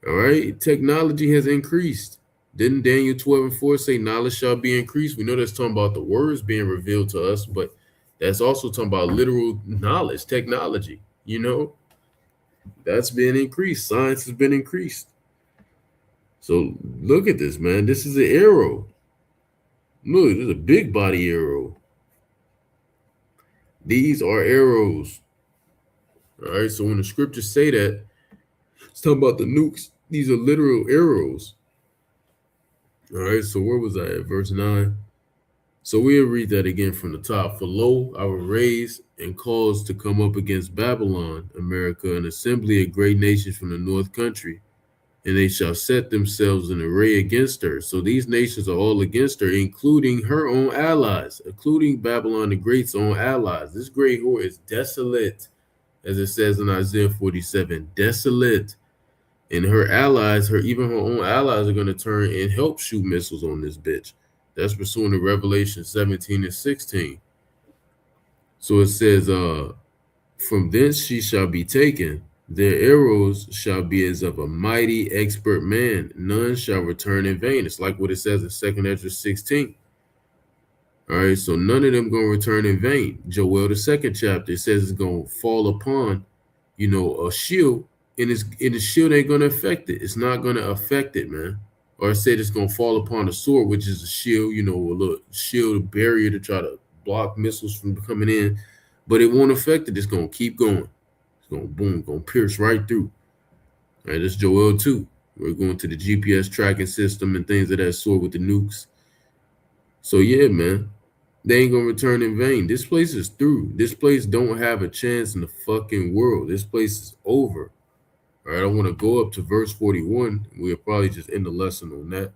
S1: All right. Technology has increased. Didn't Daniel 12:4 say knowledge shall be increased? We know that's talking about the words being revealed to us, but that's also talking about literal knowledge, technology, That's been increased. Science has been increased. So look at this, man. This is an arrow. Look, this is a big body arrow. These are arrows. All right. So when the scriptures say that, it's talking about the nukes. These are literal arrows. All right. So where was I at? Verse 9. So we'll read that again from the top. For lo, I will raise and cause to come up against Babylon, America, an assembly of great nations from the north country, and they shall set themselves in array against her. So these nations are all against her, including her own allies, including Babylon the Great's own allies. This great whore is desolate, as it says in Isaiah 47, desolate. And her allies, even her own allies, are going to turn and help shoot missiles on this bitch. That's pursuant to Revelation 17 and 16. So it says, from thence she shall be taken. Their arrows shall be as of a mighty expert man. None shall return in vain. It's like what it says in 2 Ezra 16. All right, so none of them going to return in vain. Joel, the 2nd chapter, it says it's going to fall upon, a shield, and the shield ain't going to affect it. It's not going to affect it, man. Or I said it's going to fall upon a sword, which is a shield, a little shield, a barrier to try to block missiles from coming in. But it won't affect it. It's going to keep going. It's going to boom, going to pierce right through. All right, that's Joel 2. We're going to the GPS tracking system and things of that sort with the nukes. So, yeah, man, they ain't going to return in vain. This place is through. This place don't have a chance in the fucking world. This place is over. All right, I want to go up to verse 41. We'll probably just end the lesson on that.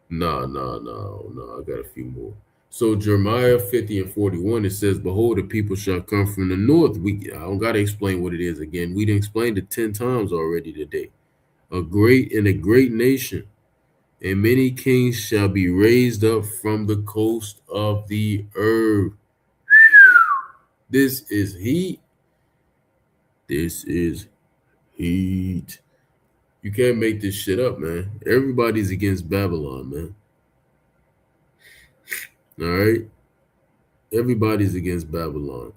S1: No. I got a few more. So Jeremiah 50 and 41, it says, behold, the people shall come from the north. I don't got to explain what it is again. We done explained it 10 times already today. A great nation, and many kings shall be raised up from the coast of the earth. This is heat. This is heat. You can't make this shit up, man. Everybody's against Babylon, man. All right? Everybody's against Babylon.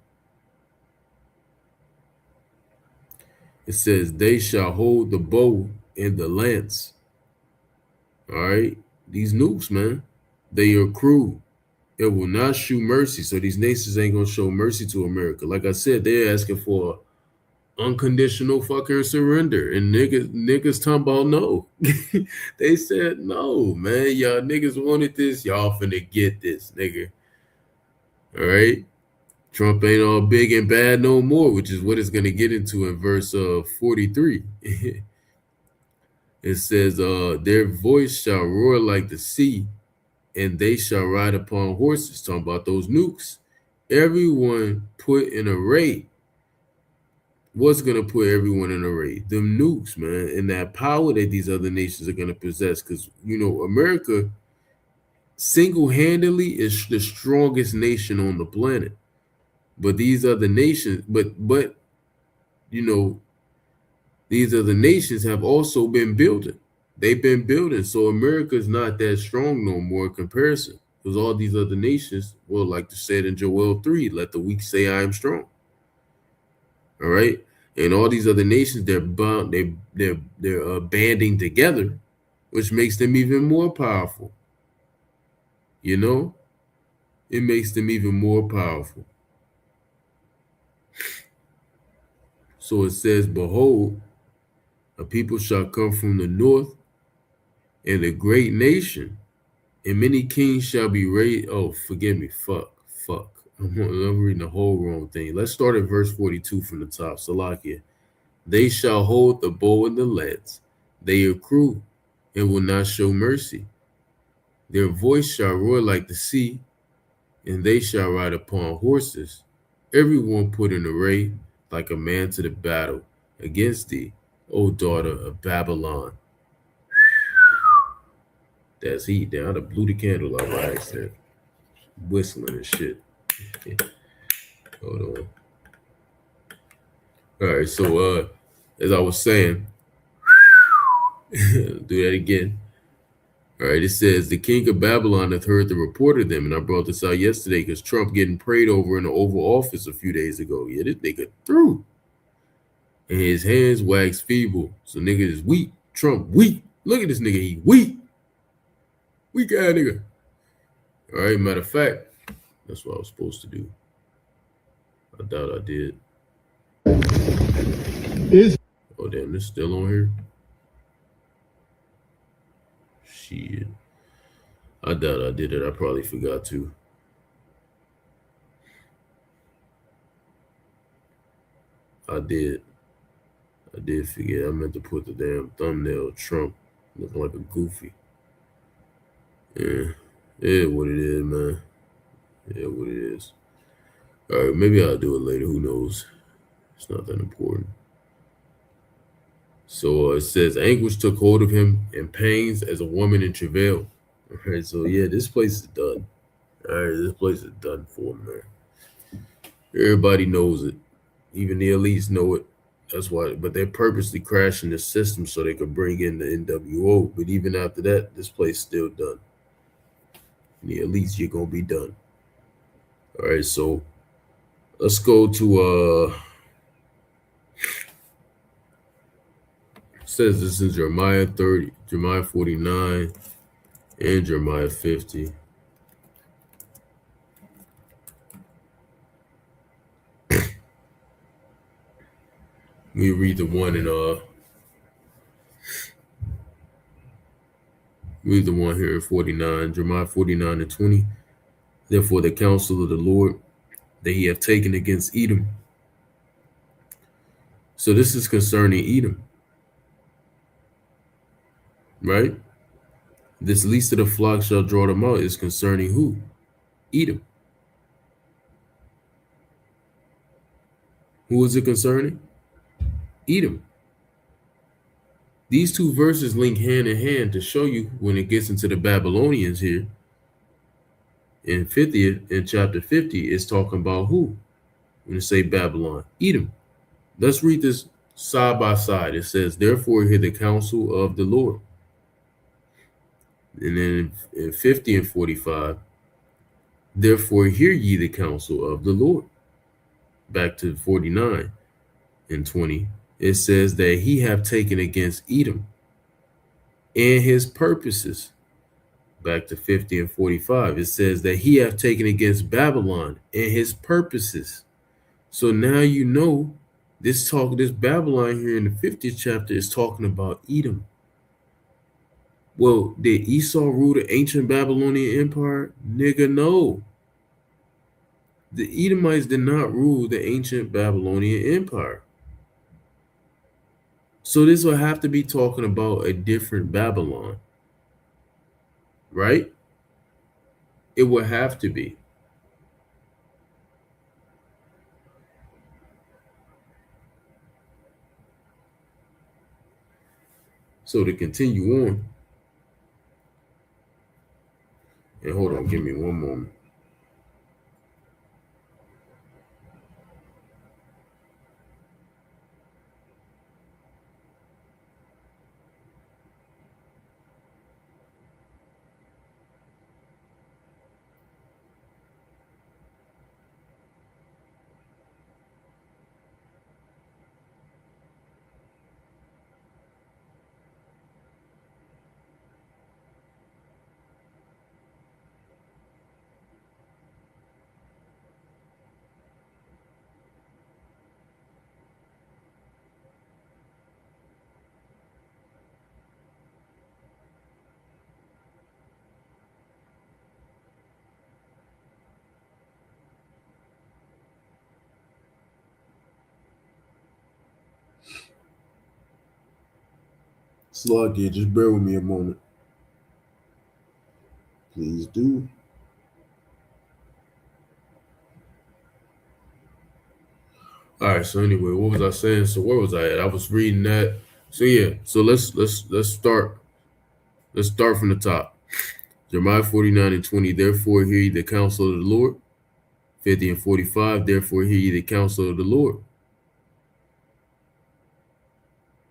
S1: It says, they shall hold the bow and the lance. All right? These nukes, man, they are cruel. It will not show mercy. So these nations ain't going to show mercy to America. Like I said, they're asking for unconditional fucking surrender, and niggas talking about no. They said no, man. Y'all niggas wanted this, y'all finna get this, nigga. All right. Trump ain't all big and bad no more, which is what it's going to get into in verse 43. It says, their voice shall roar like the sea, and they shall ride upon horses. Talking about those nukes. Everyone put in array. What's going to put everyone in array? Them nukes, man, and that power that these other nations are going to possess. Because, you know, America single-handedly is the strongest nation on the planet. But these other nations, but you know, these other nations have also been building. They've been building. So America's not that strong no more in comparison. Because all these other nations, well, like to say it in Joel 3, let the weak say I am strong. All right. And all these other nations, they're banding together, which makes them even more powerful. You know, it makes them even more powerful. So it says, behold, a people shall come from the north, and a great nation, and many kings shall be raised. Oh, forgive me. Fuck. I'm reading the whole wrong thing. Let's start at verse 42 from the top. Salakia. They shall hold the bow and the lance. They accrue and will not show mercy. Their voice shall roar like the sea, and they shall ride upon horses. Everyone put in array like a man to the battle against thee, O daughter of Babylon. That's heat down. I blew the candle out by accident. Whistling and shit. Hold on. All right, so as I was saying, do that again. All right, it says, the king of Babylon hath heard the report of them, and I brought this out yesterday because Trump getting prayed over in the Oval Office a few days ago. Yeah, this nigga through. And his hands wax feeble. So nigga is weak. Trump weak. Look at this nigga, he weak. Weak ass nigga. All right, matter of fact, that's what I was supposed to do. I doubt I did. Oh, damn, this still on here? Shit. I doubt I did it. I probably forgot to. I did forget. I meant to put the damn thumbnail of Trump looking like a goofy. Yeah, what it is, man. Yeah, what it is. All right, maybe I'll do it later. Who knows? It's not that important. So it says, anguish took hold of him, and pains as a woman in travail. All right, so yeah, this place is done. All right, this place is done for, man. Everybody knows it. Even the elites know it. That's why, but they're purposely crashing the system so they could bring in the NWO. But even after that, this place is still done. And the elites, you're gonna be done. All right, so let's go to it says this is Jeremiah 30, Jeremiah 49, and Jeremiah 50. We read the one here in 49, Jeremiah 49 and 20. Therefore, the counsel of the Lord that he have taken against Edom. So this is concerning Edom, right? This least of the flock shall draw them out is concerning who? Edom. Who is it concerning? Edom. These two verses link hand in hand to show you when it gets into the Babylonians here. In chapter 50, it's talking about who? When it say Babylon, Edom. Let's read this side by side. It says, therefore hear the counsel of the Lord. And then in 50 and 45, therefore hear ye the counsel of the Lord. Back to 49 and 20, it says that he have taken against Edom and his purposes. Back to 50 and 45, it says that he have taken against Babylon and his purposes. So now you know this Babylon here in the 50th chapter is talking about Edom. Well, did Esau rule the ancient Babylonian empire? Nigga, no. The Edomites did not rule the ancient Babylonian Empire. So this will have to be talking about a different Babylon, right? It will have to be. So to continue on, and hold on, give me one moment. Sluggy, just bear with me a moment. Please do. All right. So anyway, what was I saying? So where was I at? I was reading that. So yeah. So let's start. Let's start from the top. Jeremiah 49:20. Therefore hear ye the counsel of the Lord. 50 and 45. Therefore hear ye the counsel of the Lord,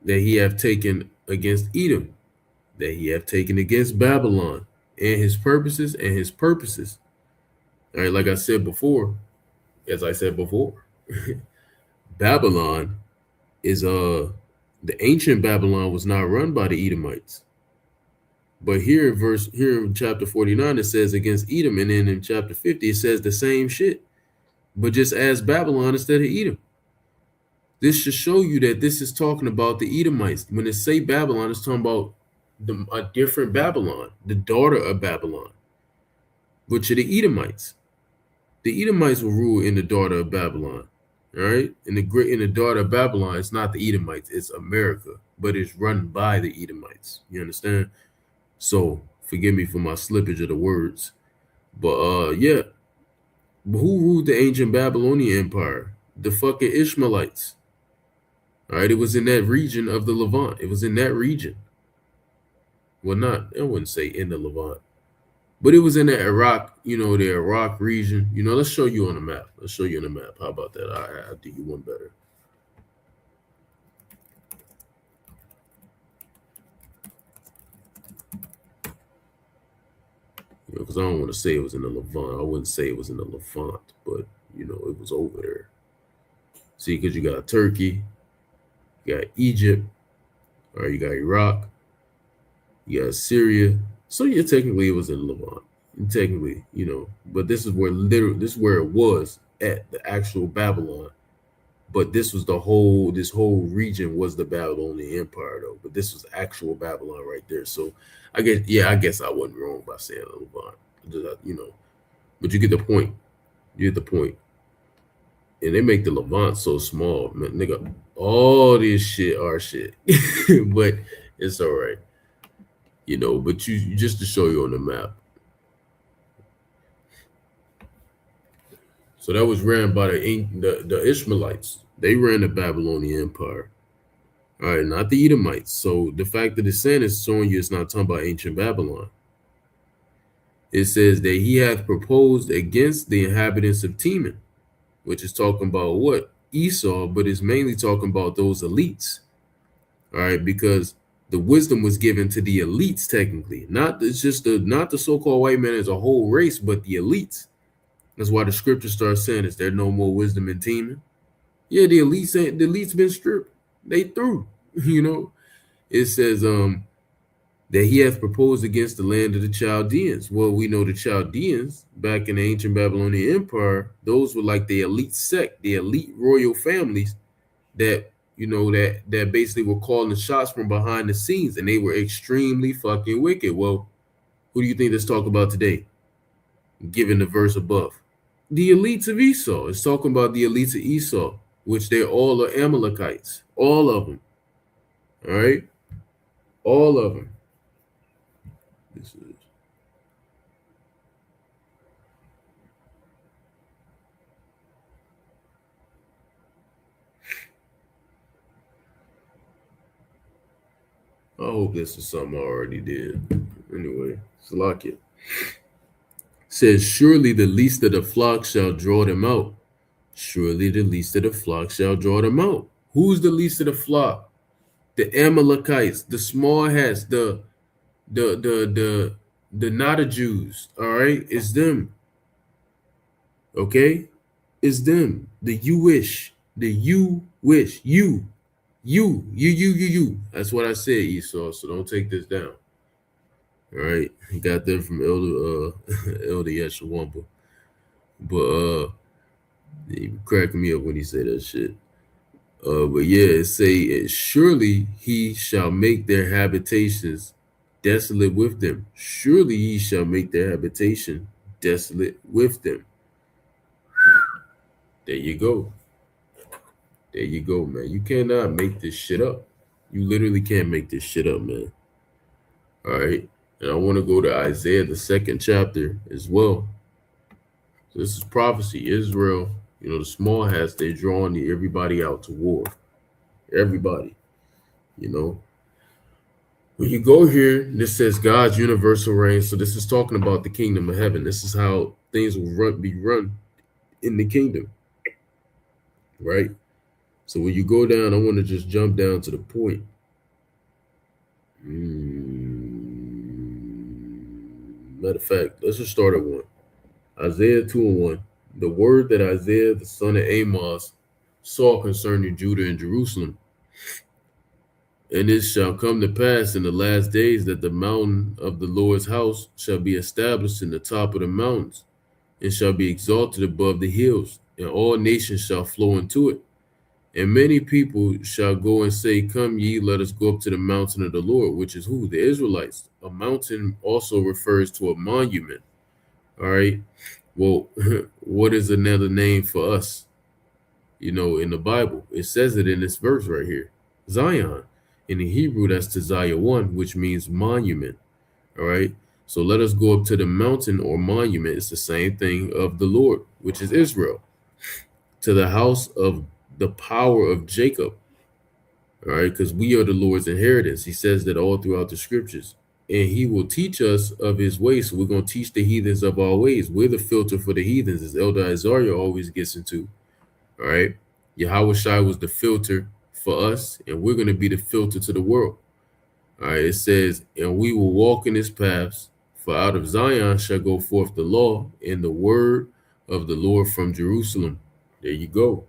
S1: that he hath taken against Edom, that he hath taken against Babylon, and his purposes and his purposes. All right, like I said before, as I said before, Babylon is the ancient Babylon was not run by the Edomites. But here in chapter 49, it says against Edom, and then in chapter 50, it says the same shit, but just as Babylon instead of Edom. This should show you that this is talking about the Edomites. When it say Babylon, it's talking about a different Babylon, the daughter of Babylon, which are the Edomites. The Edomites will rule in the daughter of Babylon. All right, in the daughter of Babylon, it's not the Edomites, it's America, but it's run by the Edomites. You understand? So forgive me for my slippage of the words, but yeah, who ruled the ancient Babylonian Empire? The fucking Ishmaelites. All right, it was in that region of the Levant. It was in that region. Well, I wouldn't say in the Levant, but it was in the Iraq, the Iraq region. Let's show you on the map. Let's show you on the map. How about that? I'll do you one better. Because I don't want to say it was in the Levant. I wouldn't say it was in the Levant, but, it was over there. See, because you got Turkey, you got Egypt, or you got Iraq, you got Syria. So yeah, technically it was in Levant. Technically, but this is where it was at, the actual Babylon. But this whole region was the Babylonian Empire though. But this was actual Babylon right there. So I guess I wasn't wrong by saying Levant. But you get the point. You get the point. And they make the Levant so small, man. Nigga, all this shit are shit. But it's all right. But you just to show you on the map. So that was ran by the Ishmaelites. They ran the Babylonian Empire. All right, not the Edomites. So the fact that it's saying is showing you it's not talking about ancient Babylon. It says that he hath proposed against the inhabitants of Teman, which is talking about what? Esau, but it's mainly talking about those elites. All right, because the wisdom was given to the elites technically. Not the so-called white man as a whole race, but the elites. That's why the scripture starts saying, is there no more wisdom in Teman? Yeah, the elites been stripped. They through. It says that he hath proposed against the land of the Chaldeans. Well, we know the Chaldeans back in the ancient Babylonian Empire, those were like the elite sect, the elite royal families that that basically were calling the shots from behind the scenes, and they were extremely fucking wicked. Well, who do you think let's talk about today? Given the verse above, the elites of Esau. It's talking about the elites of Esau, which they all are Amalekites. All of them. All right? All of them. This is. I hope this is something I already did. Anyway, Salakia. Says, surely the least of the flock shall draw them out. Surely the least of the flock shall draw them out. Who's the least of the flock? The Amalekites, the small hats, the not a Jews. All right, it's them. Okay, it's them. The you-ish, you. That's what I said, Esau. So don't take this down. All right, he got them from Elder Yeshawamba, but he cracked me up when he said that shit. But yeah, it say, surely he shall make their habitations desolate with them. Surely he shall make their habitation desolate with them. There you go. There you go, man. You cannot make this shit up. You literally can't make this shit up, man. All right. And I want to go to Isaiah, the 2nd chapter as well. So this is prophecy. Israel, the small hats, they're drawing everybody out to war. Everybody, When you go here, this says God's universal reign. So this is talking about the kingdom of heaven. This is how things will be run in the kingdom. Right? So when you go down, I want to just jump down to the point. Matter of fact, let's just start at 1. Isaiah 2:1. The word that Isaiah, the son of Amos, saw concerning Judah and Jerusalem. And it shall come to pass in the last days that the mountain of the Lord's house shall be established in the top of the mountains, and shall be exalted above the hills, and all nations shall flow into it. And many people shall go and say, come ye, let us go up to the mountain of the Lord, which is who? The Israelites. A mountain also refers to a monument. All right. Well, what is another name for us? In the Bible, it says it in this verse right here, Zion. In the Hebrew, that's Tzion, which means monument. All right. So let us go up to the mountain or monument. It's the same thing of the Lord, which is Israel, to the house of the power of Jacob. All right. Because we are the Lord's inheritance. He says that all throughout the scriptures. And he will teach us of his ways. So we're going to teach the heathens of our ways. We're the filter for the heathens, as Elder Isaiah always gets into. All right. Yahweh Shai was the filter for us, and we're going to be the filter to the world. All right. It says, and we will walk in his paths, for out of Zion shall go forth the law and the word of the Lord from Jerusalem. There you go.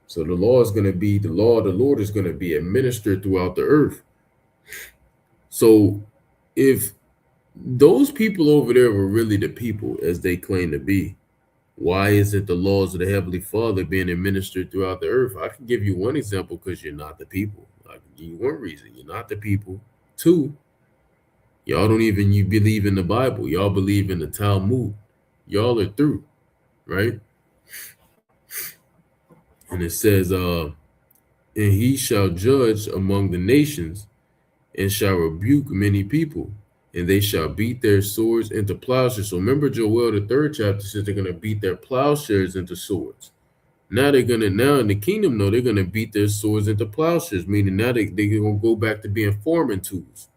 S1: So the law is going to be, the law of the Lord is going to be administered throughout the earth. So if those people over there were really the people as they claim to be, why isn't the laws of the Heavenly Father being administered throughout the earth? I can give you one example, because you're not the people. I can give you one reason. You're not the people. 2, y'all don't even believe in the Bible. Y'all believe in the Talmud. Y'all are through, right? And it says, and he shall judge among the nations, and shall rebuke many people, and they shall beat their swords into plowshares. So remember, Joel, the 3rd chapter says they're going to beat their plowshares into swords. Now in the kingdom, no, they're going to beat their swords into plowshares, meaning now they're going to go back to being farming tools,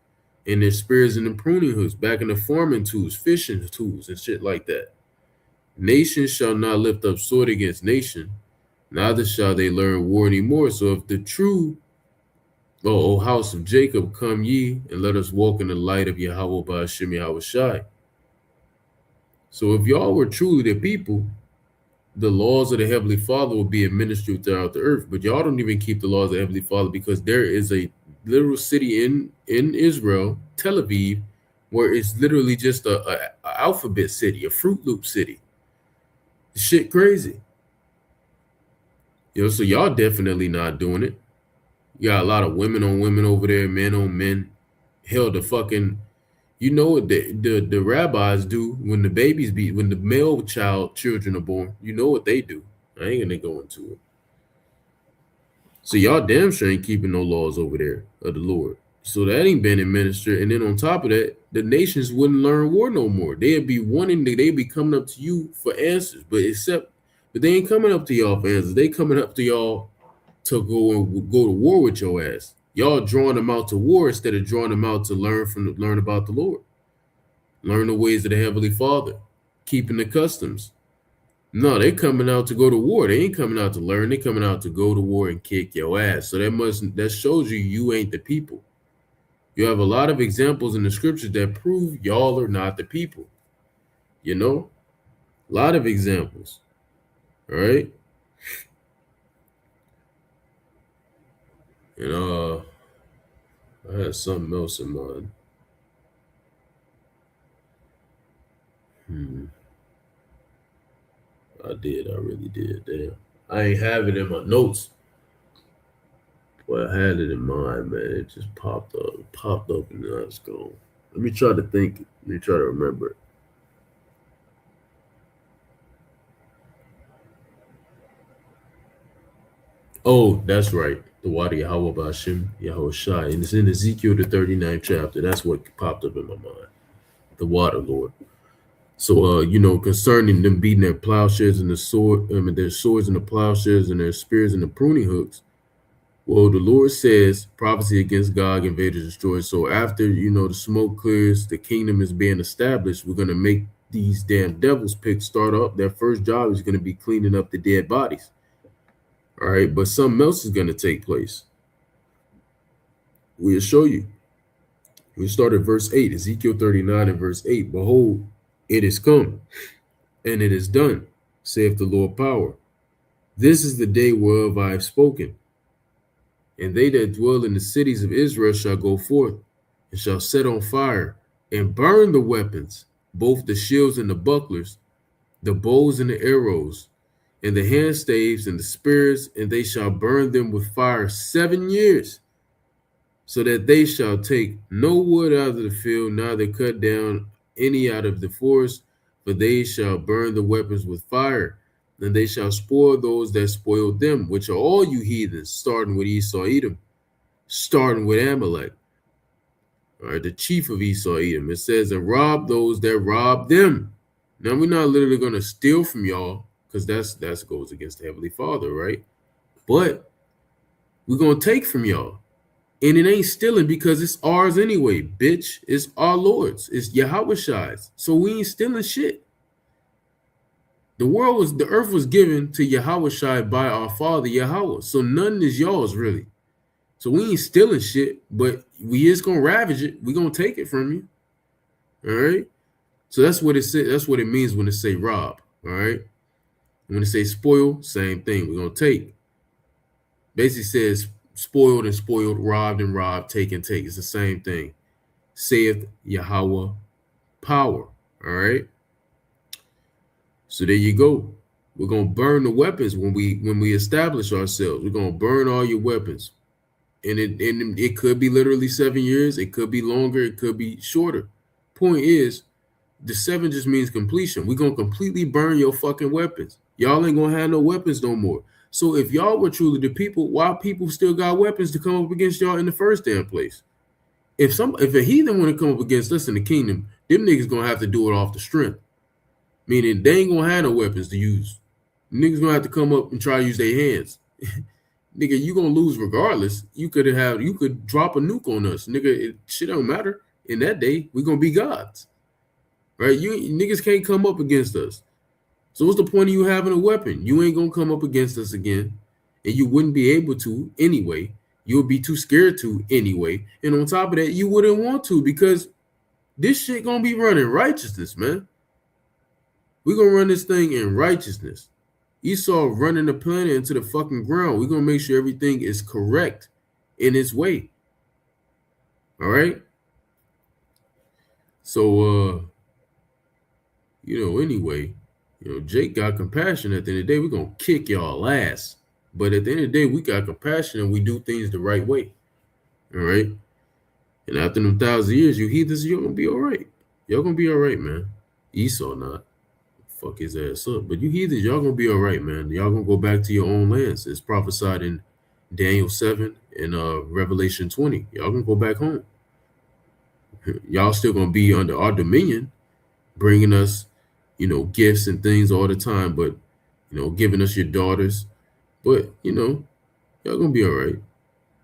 S1: and their spears and the pruning hooks back into farming tools, fishing tools, and shit like that. Nation shall not lift up sword against nation, neither shall they learn war anymore. So if the true O house of Jacob, come ye, and let us walk in the light of Yahweh by Hashem Yahweh Shai. So if y'all were truly the people, the laws of the Heavenly Father will be administered throughout the earth. But y'all don't even keep the laws of the Heavenly Father, because there is a literal city in Israel, Tel Aviv, where it's literally just a alphabet city, a Fruit Loop city. Shit crazy. So y'all definitely not doing it. You got a lot of women on women over there, men on men. Hell, the fucking, You know what the rabbis do when the babies when the male children are born. You know what they do. I ain't gonna go into it. So y'all damn sure ain't keeping no laws over there of the Lord. So that ain't been administered. And then on top of that, the nations wouldn't learn war no more. They'd be they'd be coming up to you for answers. But they ain't coming up to y'all for answers. They coming up to y'all to go to war with your ass. Y'all drawing them out to war instead of drawing them out to learn about the Lord. Learn the ways of the Heavenly Father. Keeping the customs. No, they coming out to go to war. They ain't coming out to learn. They coming out to go to war and kick your ass. So that shows you ain't the people. You have a lot of examples in the scriptures that prove y'all are not the people. You know? A lot of examples. All right? And I had something else in mind. I really did. Damn. I ain't have it in my notes. But I had it in mind, man. It just popped up and now it's gone. Let me try to think. Let me try to remember it. Oh, that's right. The Wadi Yahweh Bashim Yahweh Shai. And it's in Ezekiel the 39th chapter. That's what popped up in my mind. The water Lord. So concerning them beating their plowshares and their swords and the plowshares and their spears and the pruning hooks. Well, the Lord says prophecy against Gog, invaders, destroyed. So after, the smoke clears, the kingdom is being established. We're going to make these damn devils start up. Their first job is going to be cleaning up the dead bodies. All right. But something else is going to take place. We'll show you. We start at verse 8, Ezekiel 39 and verse 8. Behold, it is come and it is done, saith the Lord power. This is the day whereof I have spoken. And they that dwell in the cities of Israel shall go forth and shall set on fire and burn the weapons, both the shields and the bucklers, the bows and the arrows, and the handstaves and the spears, and they shall burn them with fire 7 years, so that they shall take no wood out of the field, neither cut down any out of the forest, for they shall burn the weapons with fire. And they shall spoil those that spoiled them, which are all you heathens, starting with Esau Edom, starting with Amalek. All right, the chief of Esau Edom. It says, and rob those that rob them. Now, we're not literally going to steal from y'all, because that goes against the Heavenly Father, right? But we're going to take from y'all. And it ain't stealing because it's ours anyway, bitch. It's our Lord's. It's Yahweh Shai's. So we ain't stealing shit. The earth was given to Yahweh Shai by our father Yahweh. So none is yours really. So we ain't stealing shit, but we is gonna ravage it. We gonna take it from you. All right. So that's what it says. That's what it means when it say rob. All right. When it say spoil, same thing. We're gonna take. Basically says spoiled and spoiled, robbed and robbed, take and take. It's the same thing. Saith Yahweh power. All right. So there you go. We're gonna burn the weapons when we establish ourselves. We're gonna burn all your weapons, and it could be literally 7 years. It could be longer. It could be shorter. Point is, the 7 just means completion. We're gonna completely burn your fucking weapons. Y'all ain't gonna have no weapons no more. So if y'all were truly the people, why people still got weapons to come up against y'all in the first damn place? If a heathen want to come up against us in the kingdom, them niggas gonna have to do it off the strength. Meaning they ain't gonna have no weapons to use. Niggas gonna have to come up and try to use their hands. Nigga, you gonna lose regardless. You could drop a nuke on us. Nigga, shit don't matter. In that day, we're gonna be gods. Right? You niggas can't come up against us. So what's the point of you having a weapon? You ain't gonna come up against us again. And you wouldn't be able to anyway. You would be too scared to anyway. And on top of that, you wouldn't want to because this shit gonna be running righteousness, man. We're going to run this thing in righteousness. Esau running the planet into the fucking ground. We're going to make sure everything is correct in its way. All right? So, anyway, Jake got compassion. At the end of the day, we're going to kick y'all ass. But at the end of the day, we got compassion and we do things the right way. All right? And after them 1,000 years, you heathens, you're gonna be all right. Y'all gonna be all right, man. Esau not. Fuck his ass up. But you heathens, y'all gonna be all right, man. Y'all gonna go back to your own lands. It's prophesied in Daniel 7 and Revelation 20. Y'all gonna go back home. Y'all still gonna be under our dominion, bringing us, gifts and things all the time, but giving us your daughters. But y'all gonna be all right.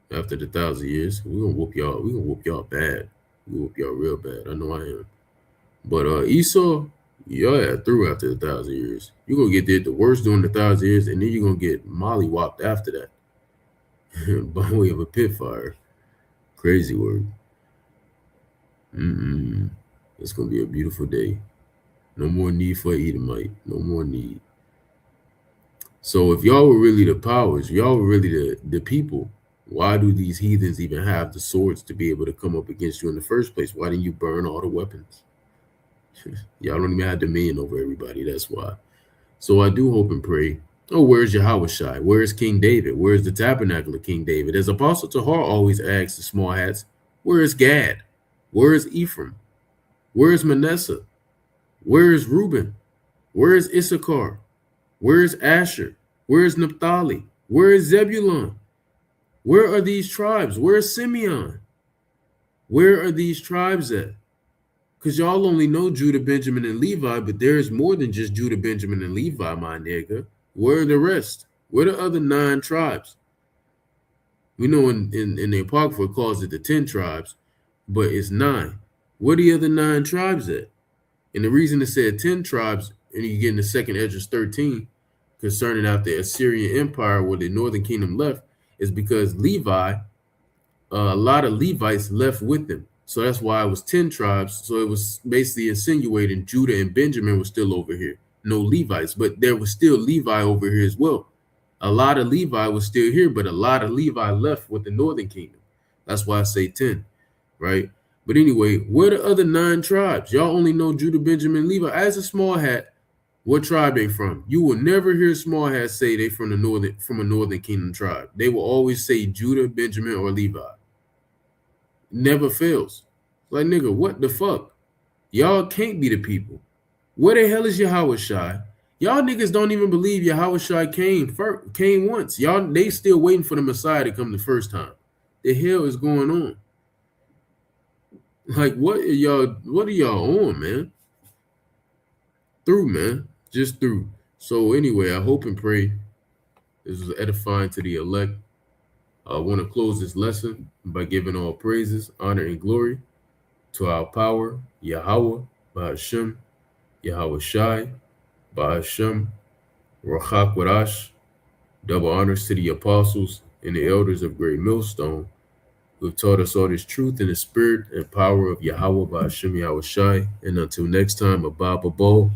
S1: After the 1,000 years, we're gonna whoop y'all. We're gonna whoop y'all bad. We're gonna whoop y'all real bad. I know I am. But Esau, y'all are through after the 1,000 years. You're gonna get the worst during the 1,000 years, and then you're gonna get mollywopped after that. By way of a pit fire. Crazy word. It's gonna be a beautiful day. No more need for Edomite. No more need. So if y'all were really the powers, y'all were really the people, why do these heathens even have the swords to be able to come up against you in the first place? Why didn't you burn all the weapons? Y'all don't even have dominion over everybody. That's why. So I do hope and pray. Oh, where's Yahushua? Where's King David? Where's the tabernacle of King David? As Apostle Tahar always asks the small hats, where is Gad? Where is Ephraim? Where is Manasseh? Where is Reuben? Where is Issachar? Where is Asher? Where is Naphtali? Where is Zebulun? Where are these tribes? Where is Simeon? Where are these tribes at? Because y'all only know Judah, Benjamin, and Levi, but there's more than just Judah, Benjamin, and Levi, my nigga. Where are the rest? Where are the other 9 tribes? We know in the Apocrypha it calls it the 10 tribes, but it's 9. Where are the other 9 tribes at? And the reason it said 10 tribes, and you get in the 2nd Esdras 13, concerning after the Assyrian Empire where the northern kingdom left, is because Levi, a lot of Levites left with them. So that's why it was 10 tribes. So it was basically insinuating Judah and Benjamin were still over here. No Levites, but there was still Levi over here as well. A lot of Levi was still here, but a lot of Levi left with the northern kingdom. That's why I say 10, right? But anyway, where the other 9 tribes? Y'all only know Judah, Benjamin, Levi. As a small hat, what tribe they from? You will never hear small hats say they from a northern kingdom tribe. They will always say Judah, Benjamin, or Levi. Never fails. Like, nigga, what the fuck? Y'all can't be the people. Where the hell is Yahushua? Y'all niggas don't even believe Yahushua came once. They still waiting for the Messiah to come the first time. The hell is going on? Like, what are y'all on, man? Through, man. Just through. So anyway, I hope and pray this was edifying to the elect. I want to close this lesson by giving all praises, honor, and glory to our power, Yahweh, Ba'ashem, Yahweh Shai, Ba'ashem, Rachak Wadash. Double honors to the apostles and the elders of Great Millstone who have taught us all this truth in the spirit and power of Yahweh, Ba'ashem, Yahweh Shai. And until next time, Abba Bo,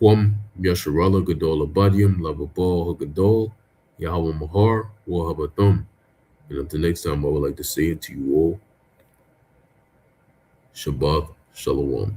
S1: Kwam, Yasharallah, Gadol Abadium, Lavabal, Hagadol, Yahweh Mahar, Wahabathum. And until next time, I would like to say it to you all. Shabbat Shalom.